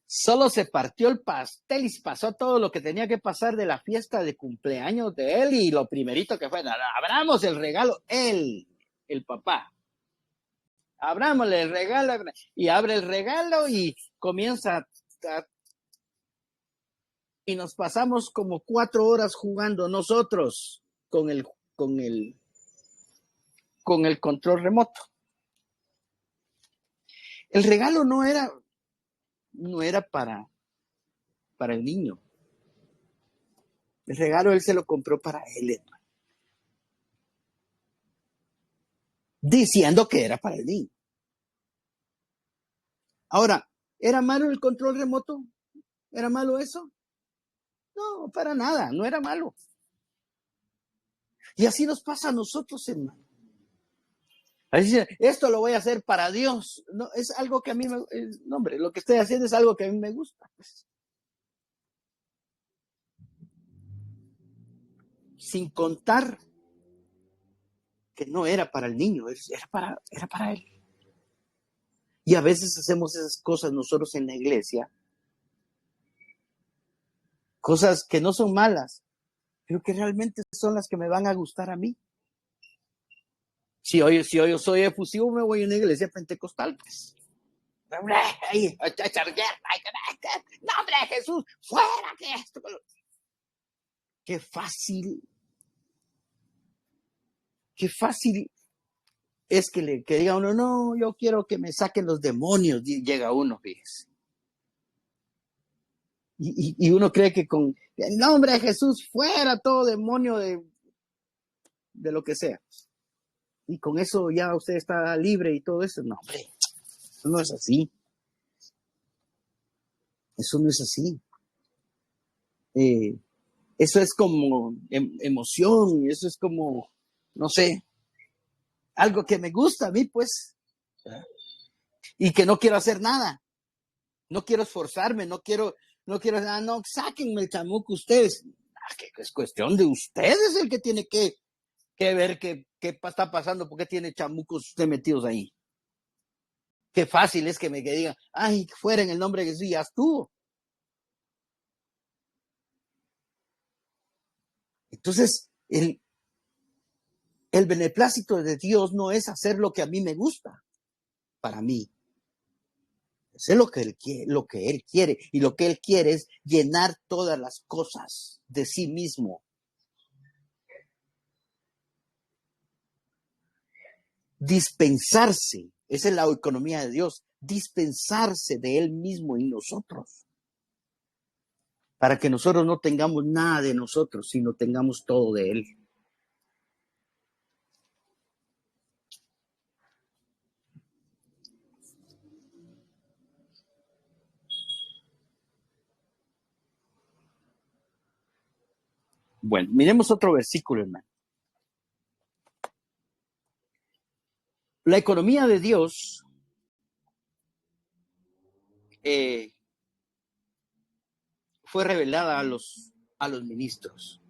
Solo se partió el pastel y pasó todo lo que tenía que pasar de la fiesta de cumpleaños de él, y lo primerito que fue, abramos el regalo, él, el papá. Abrámosle el regalo, y abre el regalo y comienza y nos pasamos como 4 horas jugando nosotros con el control remoto. El regalo no era para el niño. El regalo él se lo compró para él, hermano, diciendo que era para el niño. Ahora, ¿era malo el control remoto? ¿Era malo eso? No, para nada, no era malo. Y así nos pasa a nosotros, hermano. Así, esto lo voy a hacer para Dios. No, es algo que a mí no, hombre, lo que estoy haciendo es algo que a mí me gusta, pues. Sin contar que no era para el niño, era para él. Y a veces hacemos esas cosas nosotros en la iglesia, cosas que no son malas, pero que realmente son las que me van a gustar a mí. Si hoy yo soy efusivo, me voy a una iglesia pentecostal, pues. ¡Nombre, Jesús! ¡Fuera que esto! ¡Qué fácil! ¡Qué fácil es que diga uno, no, yo quiero que me saquen los demonios! Y llega uno, fíjese. Y uno cree que con el nombre de Jesús, fuera todo demonio de lo que sea. Y con eso ya usted está libre y todo eso. No, hombre, eso no es así. Eso no es así. Eso es como emoción, eso es como, no sé, algo que me gusta a mí, pues. Y que no quiero hacer nada. No quiero esforzarme, no quiero, no, sáquenme el chamuco ustedes. Que es cuestión de ustedes el que tiene que ver qué está pasando, porque tiene chamucos usted metidos ahí. Qué fácil es que me digan, ay, fuera en el nombre de Jesús, ya estuvo. Entonces, el beneplácito de Dios no es hacer lo que a mí me gusta, para mí. Es lo que Él quiere, y lo que Él quiere es llenar todas las cosas de sí mismo. Dispensarse, esa es la economía de Dios, dispensarse de Él mismo en nosotros, para que nosotros no tengamos nada de nosotros, sino tengamos todo de Él. Bueno, miremos otro versículo, hermano. La economía de Dios fue revelada a los ministros.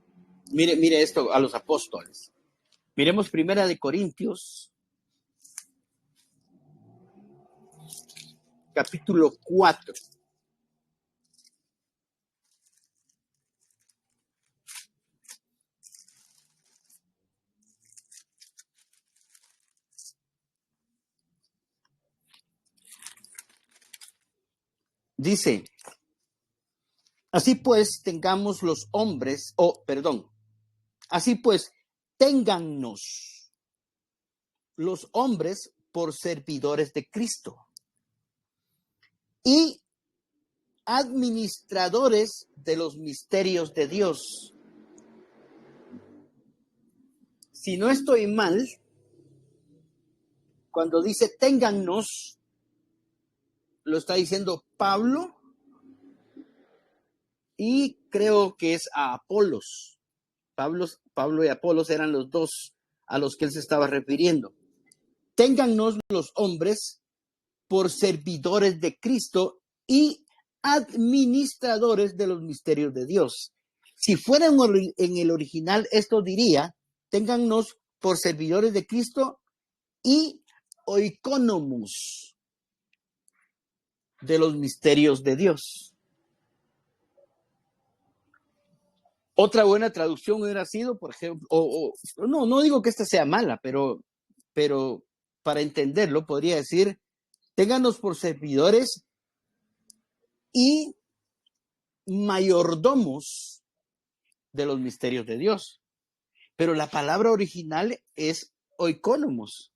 Mire esto, a los apóstoles. Miremos 1 Corintios, capítulo 4. Dice, así pues téngannos los hombres por servidores de Cristo y administradores de los misterios de Dios. Si no estoy mal, cuando dice téngannos, lo está diciendo Pablo, y creo que es a Apolos. Pablo y Apolos eran los dos a los que él se estaba refiriendo. Téngannos los hombres por servidores de Cristo y administradores de los misterios de Dios. Si fuera en el original, esto diría, téngannos por servidores de Cristo y oikonomos de los misterios de Dios. Otra buena traducción hubiera sido, por ejemplo, no digo que esta sea mala, pero para entenderlo podría decir, ténganos por servidores y mayordomos de los misterios de Dios. Pero la palabra original es oikonomos.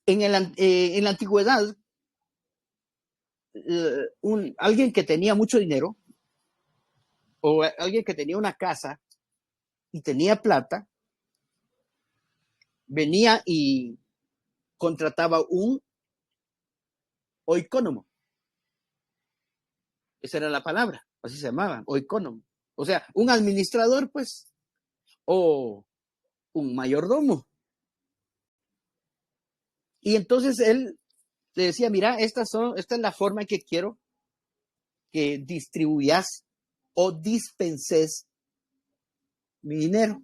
En la antigüedad, alguien que tenía mucho dinero o alguien que tenía una casa y tenía plata, venía y contrataba un oikónomo. Esa era la palabra, así se llamaba, oikónomo. O sea, un administrador, pues, o un mayordomo. Y entonces él le decía, mira, esta es la forma en que quiero que distribuyas o dispenses mi dinero.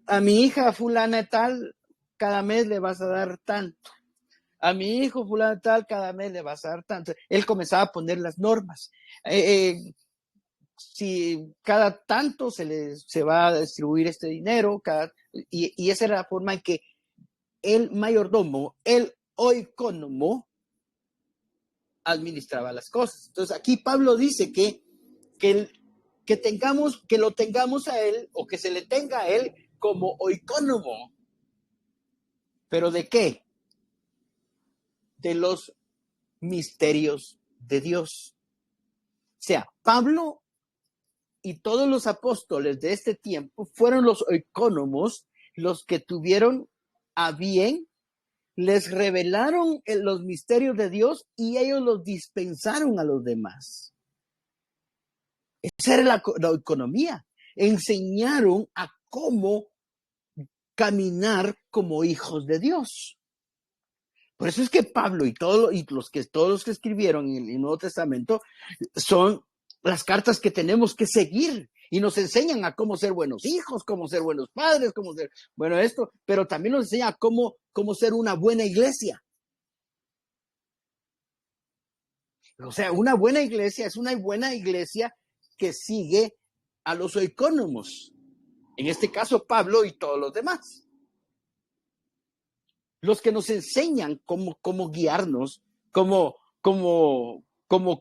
A mi hija fulana tal, cada mes le vas a dar tanto. A mi hijo fulano tal, cada mes le vas a dar tanto. Él comenzaba a poner las normas. Si cada tanto se va a distribuir este dinero, y esa era la forma en que el mayordomo, el oikónomo, administraba las cosas. Entonces aquí Pablo dice que lo tengamos a él, o que se le tenga a él como oikónomo. ¿Pero de qué? De los misterios de Dios. O sea, Pablo y todos los apóstoles de este tiempo fueron los oikónomos, los que tuvieron a bien, les revelaron los misterios de Dios y ellos los dispensaron a los demás. Esa era la economía. Enseñaron a cómo caminar como hijos de Dios. Por eso es que Pablo y todos los que escribieron en el Nuevo Testamento son las cartas que tenemos que seguir y nos enseñan a cómo ser buenos hijos, cómo ser buenos padres, cómo ser bueno esto, pero también nos enseñan a cómo ser una buena iglesia. O sea, una buena iglesia es una buena iglesia que sigue a los oikónomos. En este caso, Pablo y todos los demás. Los que nos enseñan cómo guiarnos, cómo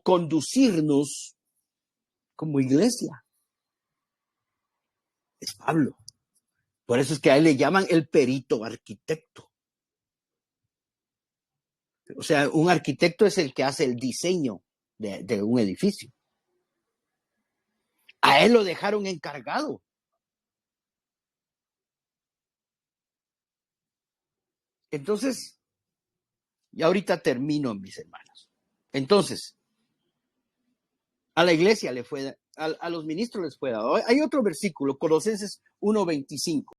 conducirnos como iglesia. Es Pablo. Por eso es que a él le llaman el perito arquitecto. O sea, un arquitecto es el que hace el diseño de un edificio. A él lo dejaron encargado. Entonces, y ahorita termino, mis hermanos. Entonces, a la iglesia le fue, a los ministros les fue dado. Hay otro versículo, Colosenses 1:25.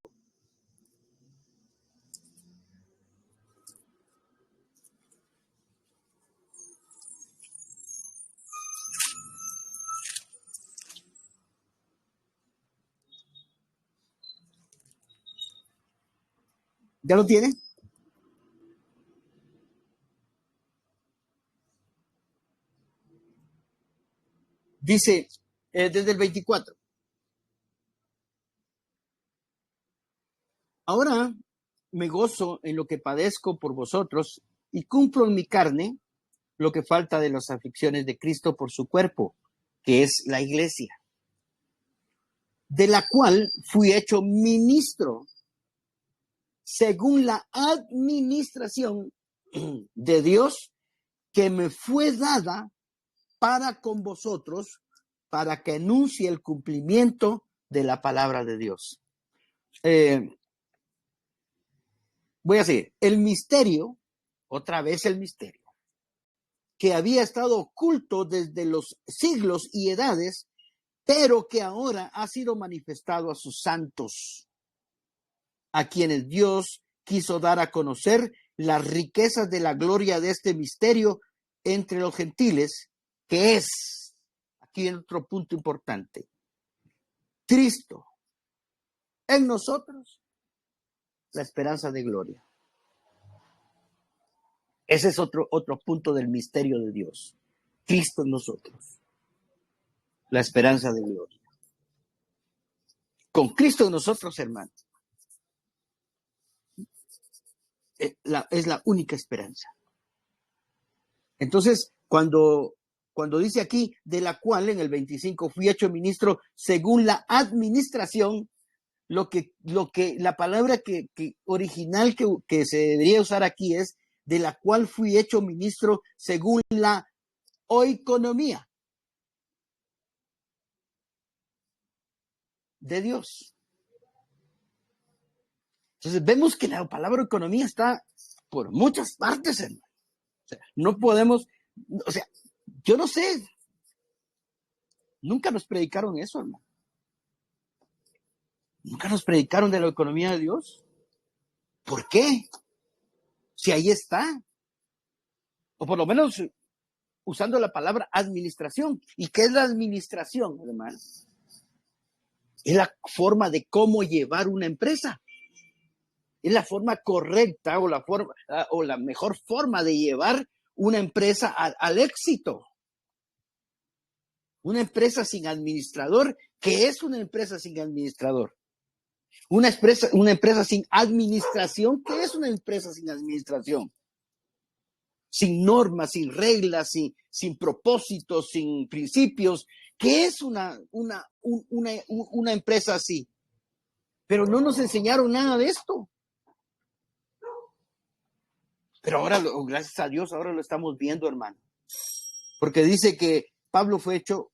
¿Ya lo tiene? Dice, desde el 24. Ahora me gozo en lo que padezco por vosotros y cumplo en mi carne lo que falta de las aflicciones de Cristo por su cuerpo, que es la iglesia, de la cual fui hecho ministro según la administración de Dios que me fue dada para con vosotros, para que anuncie el cumplimiento de la palabra de Dios. Voy a decir, el misterio, otra vez el misterio, que había estado oculto desde los siglos y edades, pero que ahora ha sido manifestado a sus santos, a quienes Dios quiso dar a conocer las riquezas de la gloria de este misterio entre los gentiles, que es, aquí en otro punto importante, Cristo en nosotros, la esperanza de gloria. Ese es otro punto del misterio de Dios. Cristo en nosotros, la esperanza de gloria. Con Cristo en nosotros, hermano, es la única esperanza. Entonces, cuando dice aquí, de la cual en el 25 fui hecho ministro según la administración, lo que la palabra que original que se debería usar aquí es de la cual fui hecho ministro según la oikonomía de Dios. Entonces vemos que la palabra economía está por muchas partes, hermano. O sea, no podemos, o sea, yo no sé, nunca nos predicaron eso, hermano. Nunca nos predicaron de la economía de Dios. ¿Por qué? Si ahí está. O por lo menos usando la palabra administración. ¿Y qué es la administración, hermano? Es la forma de cómo llevar una empresa. Es la forma correcta o la mejor forma de llevar una empresa al éxito. Una empresa sin administrador, ¿qué es una empresa sin administrador? Una empresa sin administración, ¿qué es una empresa sin administración? Sin normas, sin reglas, sin propósitos, sin principios. ¿Qué es una empresa así? Pero no nos enseñaron nada de esto. Pero ahora, gracias a Dios, ahora lo estamos viendo, hermano. Porque dice que Pablo fue hecho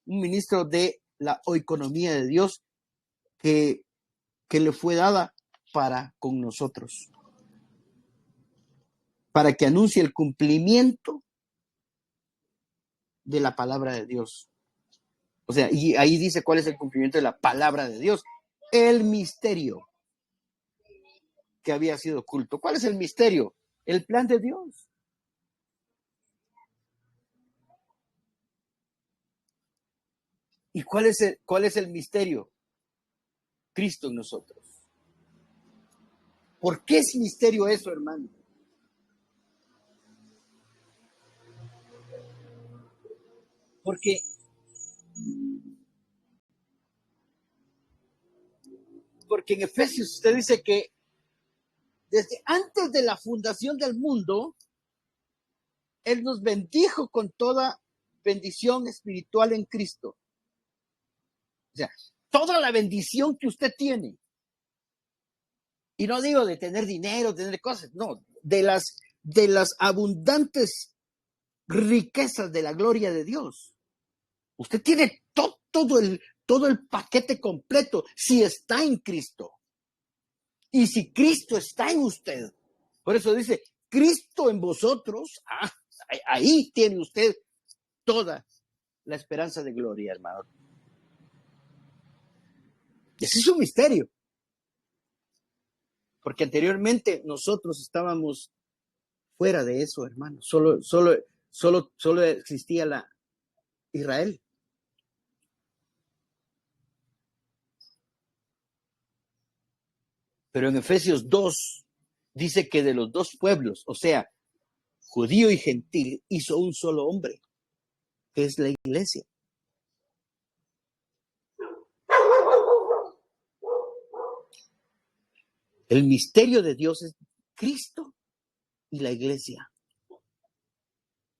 un ministro de la oikonomía de Dios que le fue dada para con nosotros. Para que anuncie el cumplimiento de la palabra de Dios. O sea, y ahí dice cuál es el cumplimiento de la palabra de Dios. El misterio que había sido oculto. ¿Cuál es el misterio? El plan de Dios. ¿Y cuál es el misterio? Cristo en nosotros. ¿Por qué es misterio eso, hermano? Porque en Efesios usted dice que desde antes de la fundación del mundo, Él nos bendijo con toda bendición espiritual en Cristo. O sea, toda la bendición que usted tiene. Y no digo de tener dinero, tener cosas, no, de las abundantes riquezas de la gloria de Dios. Usted tiene todo el paquete completo si está en Cristo. Y si Cristo está en usted. Por eso dice, Cristo en vosotros, ahí tiene usted toda la esperanza de gloria, hermano. Ese es un misterio. Porque anteriormente nosotros estábamos fuera de eso, hermano. Solo existía la Israel. Pero en Efesios 2 dice que de los dos pueblos, o sea, judío y gentil, hizo un solo hombre, que es la iglesia. El misterio de Dios es Cristo y la iglesia.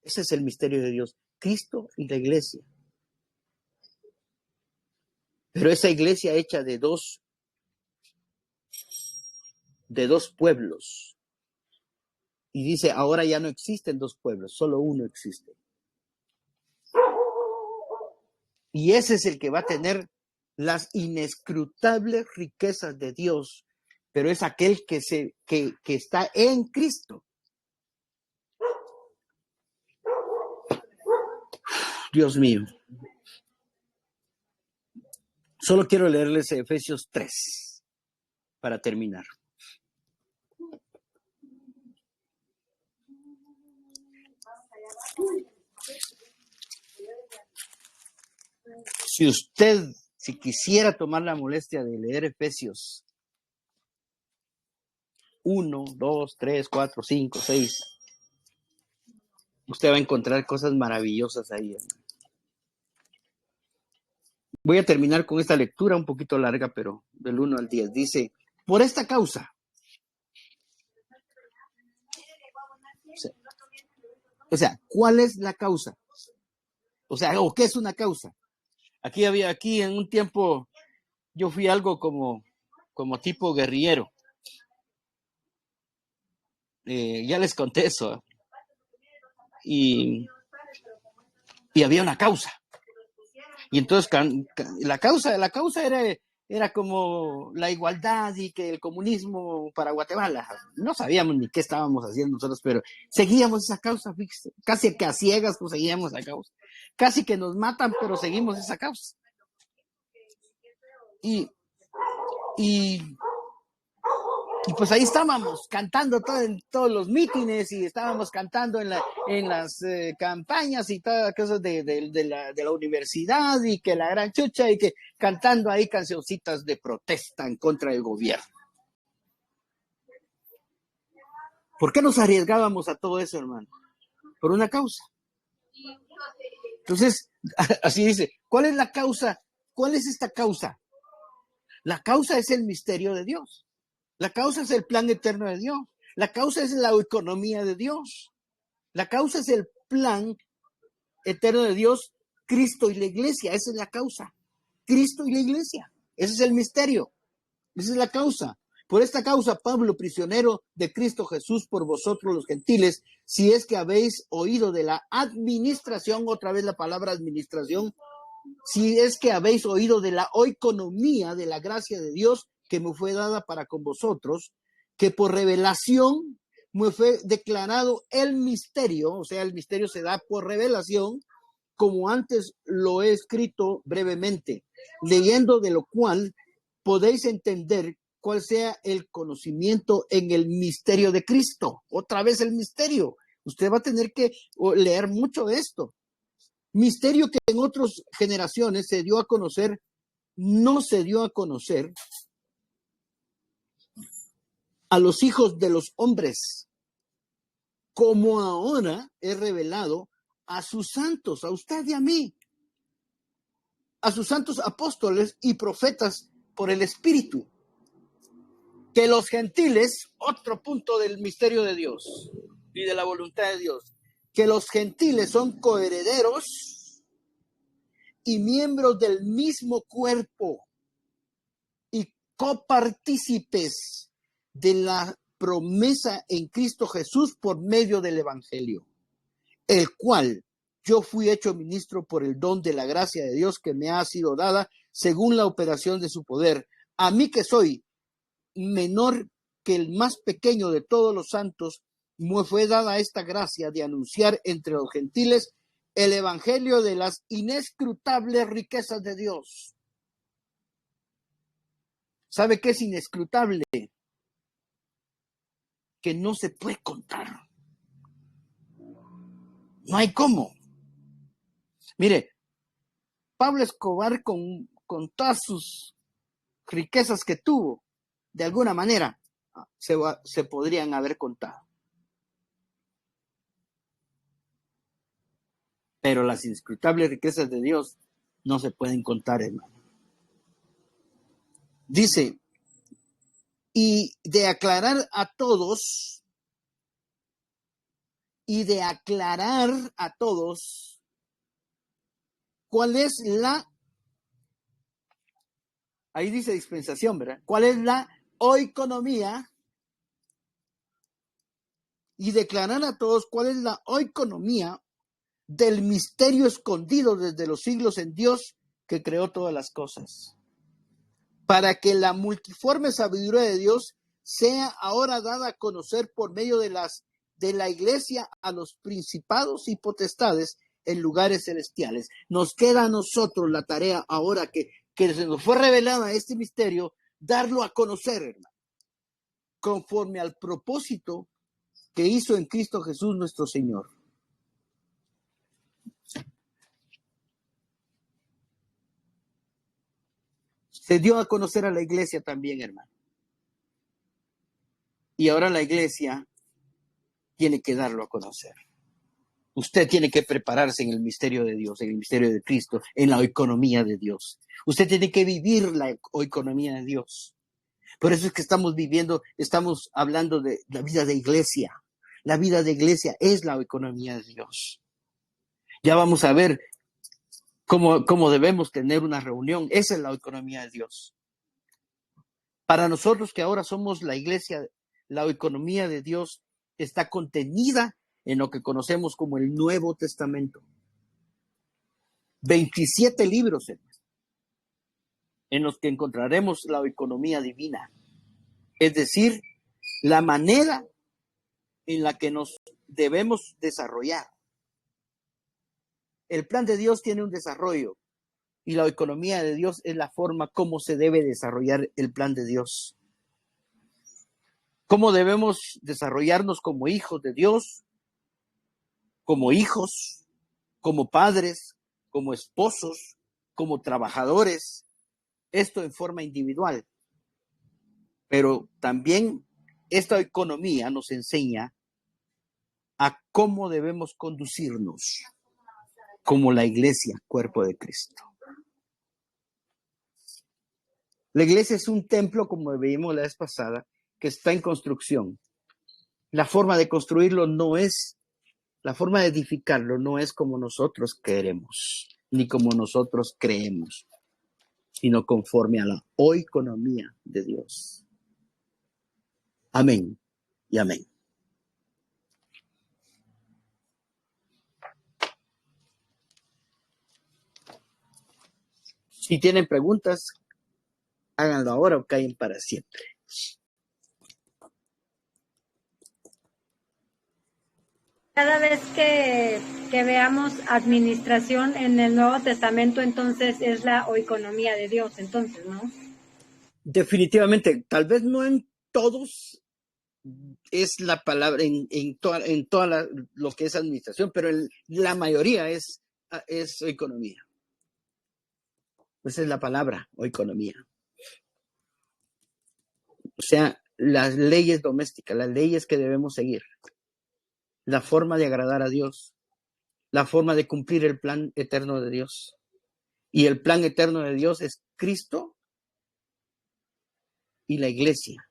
Ese es el misterio de Dios, Cristo y la iglesia. Pero esa iglesia hecha de dos pueblos. Y dice, ahora ya no existen dos pueblos, solo uno existe. Y ese es el que va a tener las inescrutables riquezas de Dios, pero es aquel que está en Cristo. Dios mío. Solo quiero leerles Efesios 3 para terminar. si quisiera tomar la molestia de leer Efesios 1, 2, 3, 4, 5, 6, usted va a encontrar cosas maravillosas ahí. Voy a terminar con esta lectura un poquito larga, pero del 1 al 10. Dice, por esta causa. O sea, ¿cuál es la causa? O sea, ¿o qué es una causa? Aquí en un tiempo, yo fui algo como tipo guerrillero. Ya les conté eso. Y había una causa. Y entonces la causa era como la igualdad y que el comunismo para Guatemala. No sabíamos ni qué estábamos haciendo nosotros, pero seguíamos esa causa, fíjese. Casi que a ciegas pues, seguíamos esa causa. Casi que nos matan, pero seguimos esa causa. Y pues ahí estábamos cantando en todos los mítines y estábamos cantando en las campañas y todas las cosas de la universidad y que la gran chucha y que cantando ahí cancioncitas de protesta en contra del gobierno. ¿Por qué nos arriesgábamos a todo eso, hermano? Por una causa. Entonces, así dice, ¿cuál es la causa? ¿Cuál es esta causa? La causa es el misterio de Dios. La causa es el plan eterno de Dios. La causa es la economía de Dios. La causa es el plan eterno de Dios, Cristo y la iglesia. Esa es la causa. Cristo y la iglesia. Ese es el misterio. Esa es la causa. Por esta causa, Pablo, prisionero de Cristo Jesús por vosotros los gentiles, si es que habéis oído de la administración, otra vez la palabra administración, si es que habéis oído de la oikonomía de la gracia de Dios que me fue dada para con vosotros, que por revelación me fue declarado el misterio, o sea, el misterio se da por revelación, como antes lo he escrito brevemente, leyendo de lo cual podéis entender cuál sea el conocimiento en el misterio de Cristo. Otra vez el misterio. Usted va a tener que leer mucho de esto. Misterio que en otras generaciones se dio a conocer, no se dio a conocer a los hijos de los hombres, como ahora es revelado a sus santos, a usted y a mí, a sus santos apóstoles y profetas por el Espíritu. Que los gentiles, otro punto del misterio de Dios y de la voluntad de Dios, que los gentiles son coherederos y miembros del mismo cuerpo y copartícipes de la promesa en Cristo Jesús por medio del Evangelio, el cual yo fui hecho ministro por el don de la gracia de Dios que me ha sido dada según la operación de su poder. A mí que soy menor que el más pequeño de todos los santos, me fue dada esta gracia de anunciar entre los gentiles el evangelio de las inescrutables riquezas de Dios. ¿Sabe qué es inescrutable? Que no se puede contar. No hay cómo. Mire, Pablo Escobar con todas sus riquezas que tuvo, de alguna manera se podrían haber contado. Pero las inescrutables riquezas de Dios no se pueden contar, hermano. Dice, y de aclarar a todos cuál es la, ahí dice dispensación, ¿verdad? ¿Cuál es la oikonomía? Y declarar a todos cuál es la oikonomía del misterio escondido desde los siglos en Dios que creó todas las cosas, para que la multiforme sabiduría de Dios sea ahora dada a conocer por medio de la iglesia a los principados y potestades en lugares celestiales. Nos queda a nosotros la tarea ahora que se nos fue revelada este misterio, darlo a conocer, hermano, conforme al propósito que hizo en Cristo Jesús nuestro Señor. Se dio a conocer a la iglesia también, hermano. Y ahora la iglesia tiene que darlo a conocer. Usted tiene que prepararse en el misterio de Dios, en el misterio de Cristo, en la economía de Dios. Usted tiene que vivir la economía de Dios. Por eso es que estamos hablando de la vida de iglesia. La vida de iglesia es la economía de Dios. Ya vamos a ver cómo debemos tener una reunión. Esa es la economía de Dios. Para nosotros que ahora somos la iglesia, la economía de Dios está contenida en lo que conocemos como el Nuevo Testamento. 27 libros en los que encontraremos la economía divina. Es decir, la manera en la que nos debemos desarrollar. El plan de Dios tiene un desarrollo y la economía de Dios es la forma como se debe desarrollar el plan de Dios. ¿Cómo debemos desarrollarnos como hijos de Dios? Como hijos, como padres, como esposos, como trabajadores. Esto en forma individual. Pero también esta economía nos enseña a cómo debemos conducirnos como la iglesia, cuerpo de Cristo. La iglesia es un templo, como veíamos la vez pasada, que está en construcción. La forma de construirlo la forma de edificarlo no es como nosotros queremos, ni como nosotros creemos, sino conforme a la economía de Dios. Amén y amén. Si tienen preguntas, háganlo ahora o callen para siempre. Cada vez que veamos administración en el Nuevo Testamento, entonces es la economía de Dios, entonces, ¿no? Definitivamente, tal vez no en todos es la palabra, en toda lo que es administración, pero la mayoría es economía. Esa es la palabra, economía. O sea, las leyes domésticas, las leyes que debemos seguir, la forma de agradar a Dios, la forma de cumplir el plan eterno de Dios. Y el plan eterno de Dios es Cristo y la iglesia.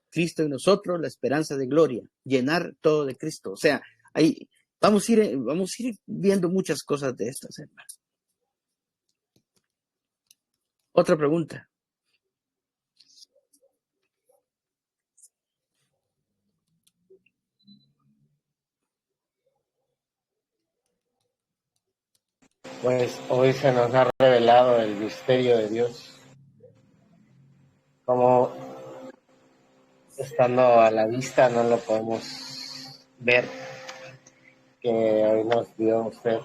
Cristo en nosotros, la esperanza de gloria, llenar todo de Cristo. O sea, ahí vamos a ir viendo muchas cosas de estas, hermanos. Otra pregunta. Pues hoy se nos ha revelado el misterio de Dios, como estando a la vista no lo podemos ver, que hoy nos dio usted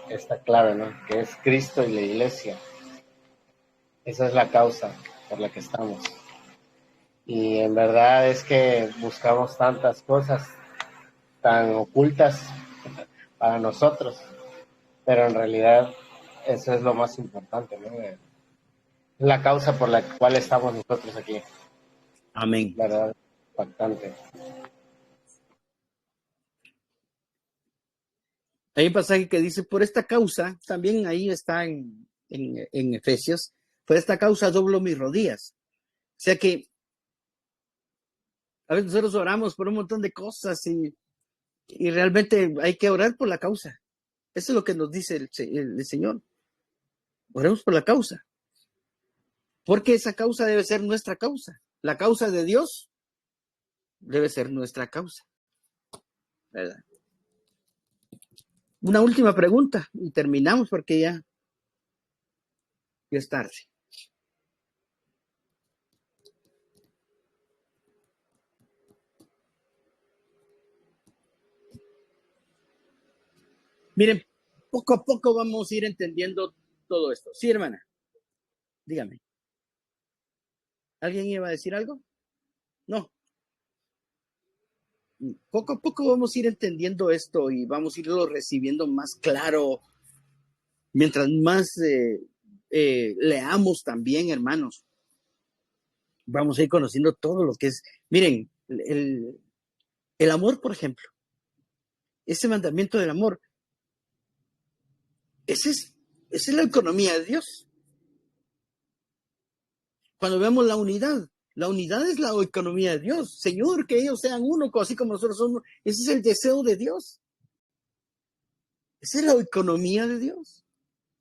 esta clave, ¿no? Que es Cristo y la iglesia. Esa es la causa por la que estamos. Y en verdad es que buscamos tantas cosas tan ocultas para nosotros, pero en realidad eso es lo más importante, ¿no? Es la causa por la cual estamos nosotros aquí. Amén. ¿Verdad? Impactante. Hay un pasaje que dice, por esta causa, también ahí está en Efesios, por esta causa doblo mis rodillas. O sea que a veces nosotros oramos por un montón de cosas y realmente hay que orar por la causa. Eso es lo que nos dice el Señor. Oremos por la causa. Porque esa causa debe ser nuestra causa. La causa de Dios debe ser nuestra causa. ¿Verdad? Una última pregunta y terminamos porque ya es tarde. Miren, poco a poco vamos a ir entendiendo todo esto. Sí, hermana, dígame. ¿Alguien iba a decir algo? No. Poco a poco vamos a ir entendiendo esto y vamos a irlo recibiendo más claro. Mientras más leamos también, hermanos. Vamos a ir conociendo todo lo que es. Miren, el amor, por ejemplo, ese mandamiento del amor, esa es la economía de Dios. Cuando vemos la unidad es la economía de Dios. Señor, que ellos sean uno, así como nosotros somos. Ese es el deseo de Dios. Esa es la economía de Dios.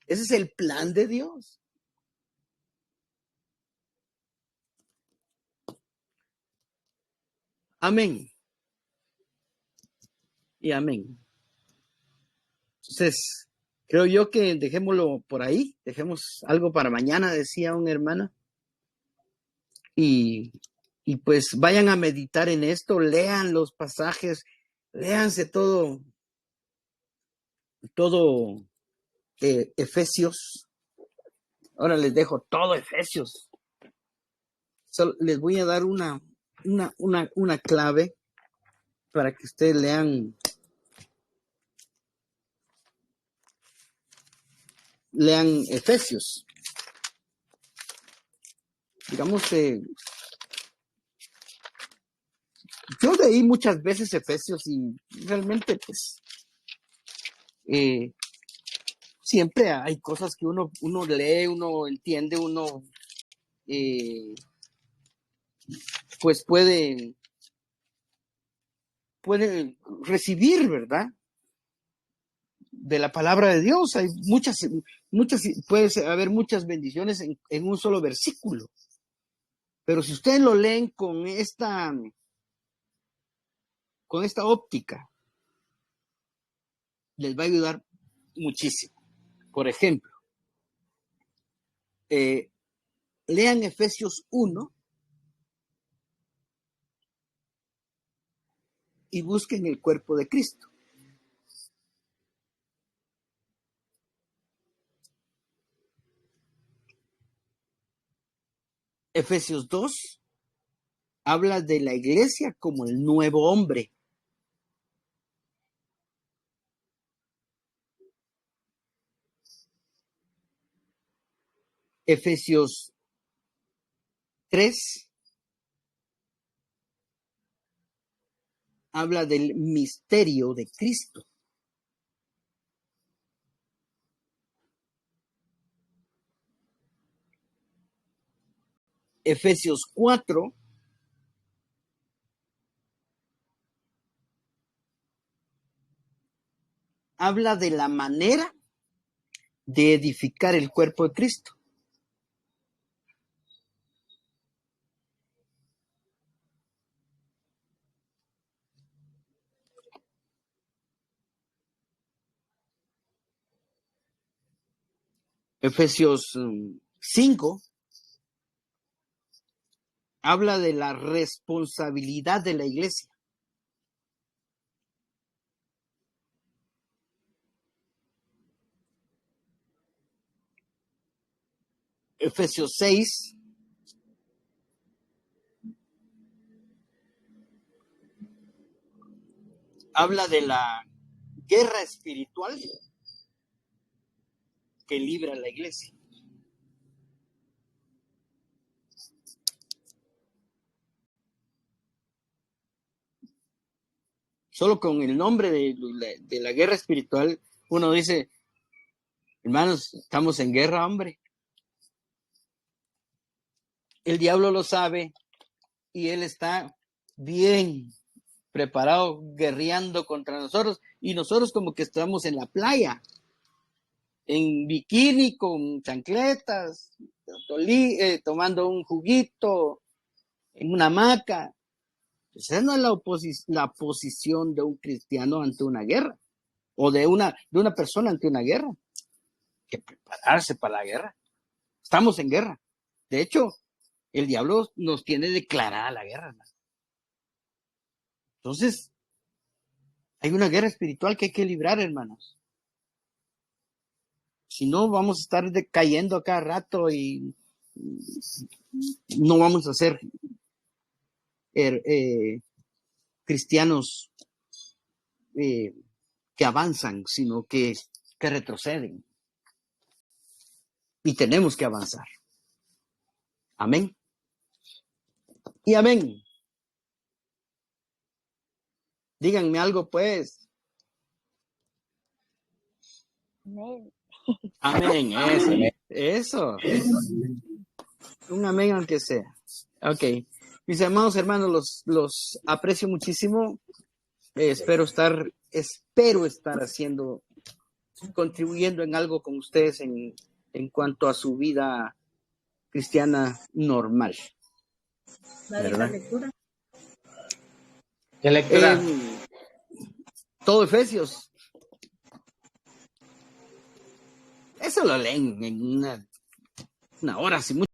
Ese es el plan de Dios. Amén. Y amén. Entonces, creo yo que dejémoslo por ahí. Dejemos algo para mañana, decía una hermana. Y pues vayan a meditar en esto, lean los pasajes, léanse todo Efesios. Ahora les dejo todo Efesios. Solo les voy a dar una clave para que ustedes lean Efesios. Digamos, yo leí muchas veces Efesios y realmente, pues, siempre hay cosas que uno lee, uno entiende, uno pues puede recibir, ¿verdad? De la palabra de Dios. Hay muchas, puede haber muchas bendiciones en un solo versículo. Pero si ustedes lo leen con esta óptica, les va a ayudar muchísimo. Por ejemplo, lean Efesios 1 y busquen el cuerpo de Cristo. Efesios 2 habla de la iglesia como el nuevo hombre. Efesios 3 habla del misterio de Cristo. Efesios 4 habla de la manera de edificar el cuerpo de Cristo. Efesios 5 habla de la responsabilidad de la iglesia. Efesios 6 habla de la guerra espiritual que libra la iglesia. Solo con el nombre de la guerra espiritual, uno dice, hermanos, estamos en guerra, hombre. El diablo lo sabe y él está bien preparado, guerreando contra nosotros, y nosotros como que estamos en la playa, en bikini, con chancletas, tomando un juguito, en una hamaca. Esa no es la posición de un cristiano ante una guerra, o de una persona ante una guerra. Que prepararse para la guerra. Estamos en guerra. De hecho, el diablo nos tiene declarada la guerra, ¿no? Entonces, hay una guerra espiritual que hay que librar, hermanos. Si no, vamos a estar cayendo a cada rato y no vamos a ser cristianos que avanzan, sino que retroceden. y tenemos que avanzar. Amén. Y amén. Díganme algo, pues. Amén. Amén, eso. Un amén aunque sea. Ok. Mis amados hermanos, los aprecio muchísimo. Espero estar contribuyendo en algo con ustedes en cuanto a su vida cristiana normal. ¿La lectura? ¿Qué lectura? Todo Efesios. Eso lo leen en una hora, sin mucho.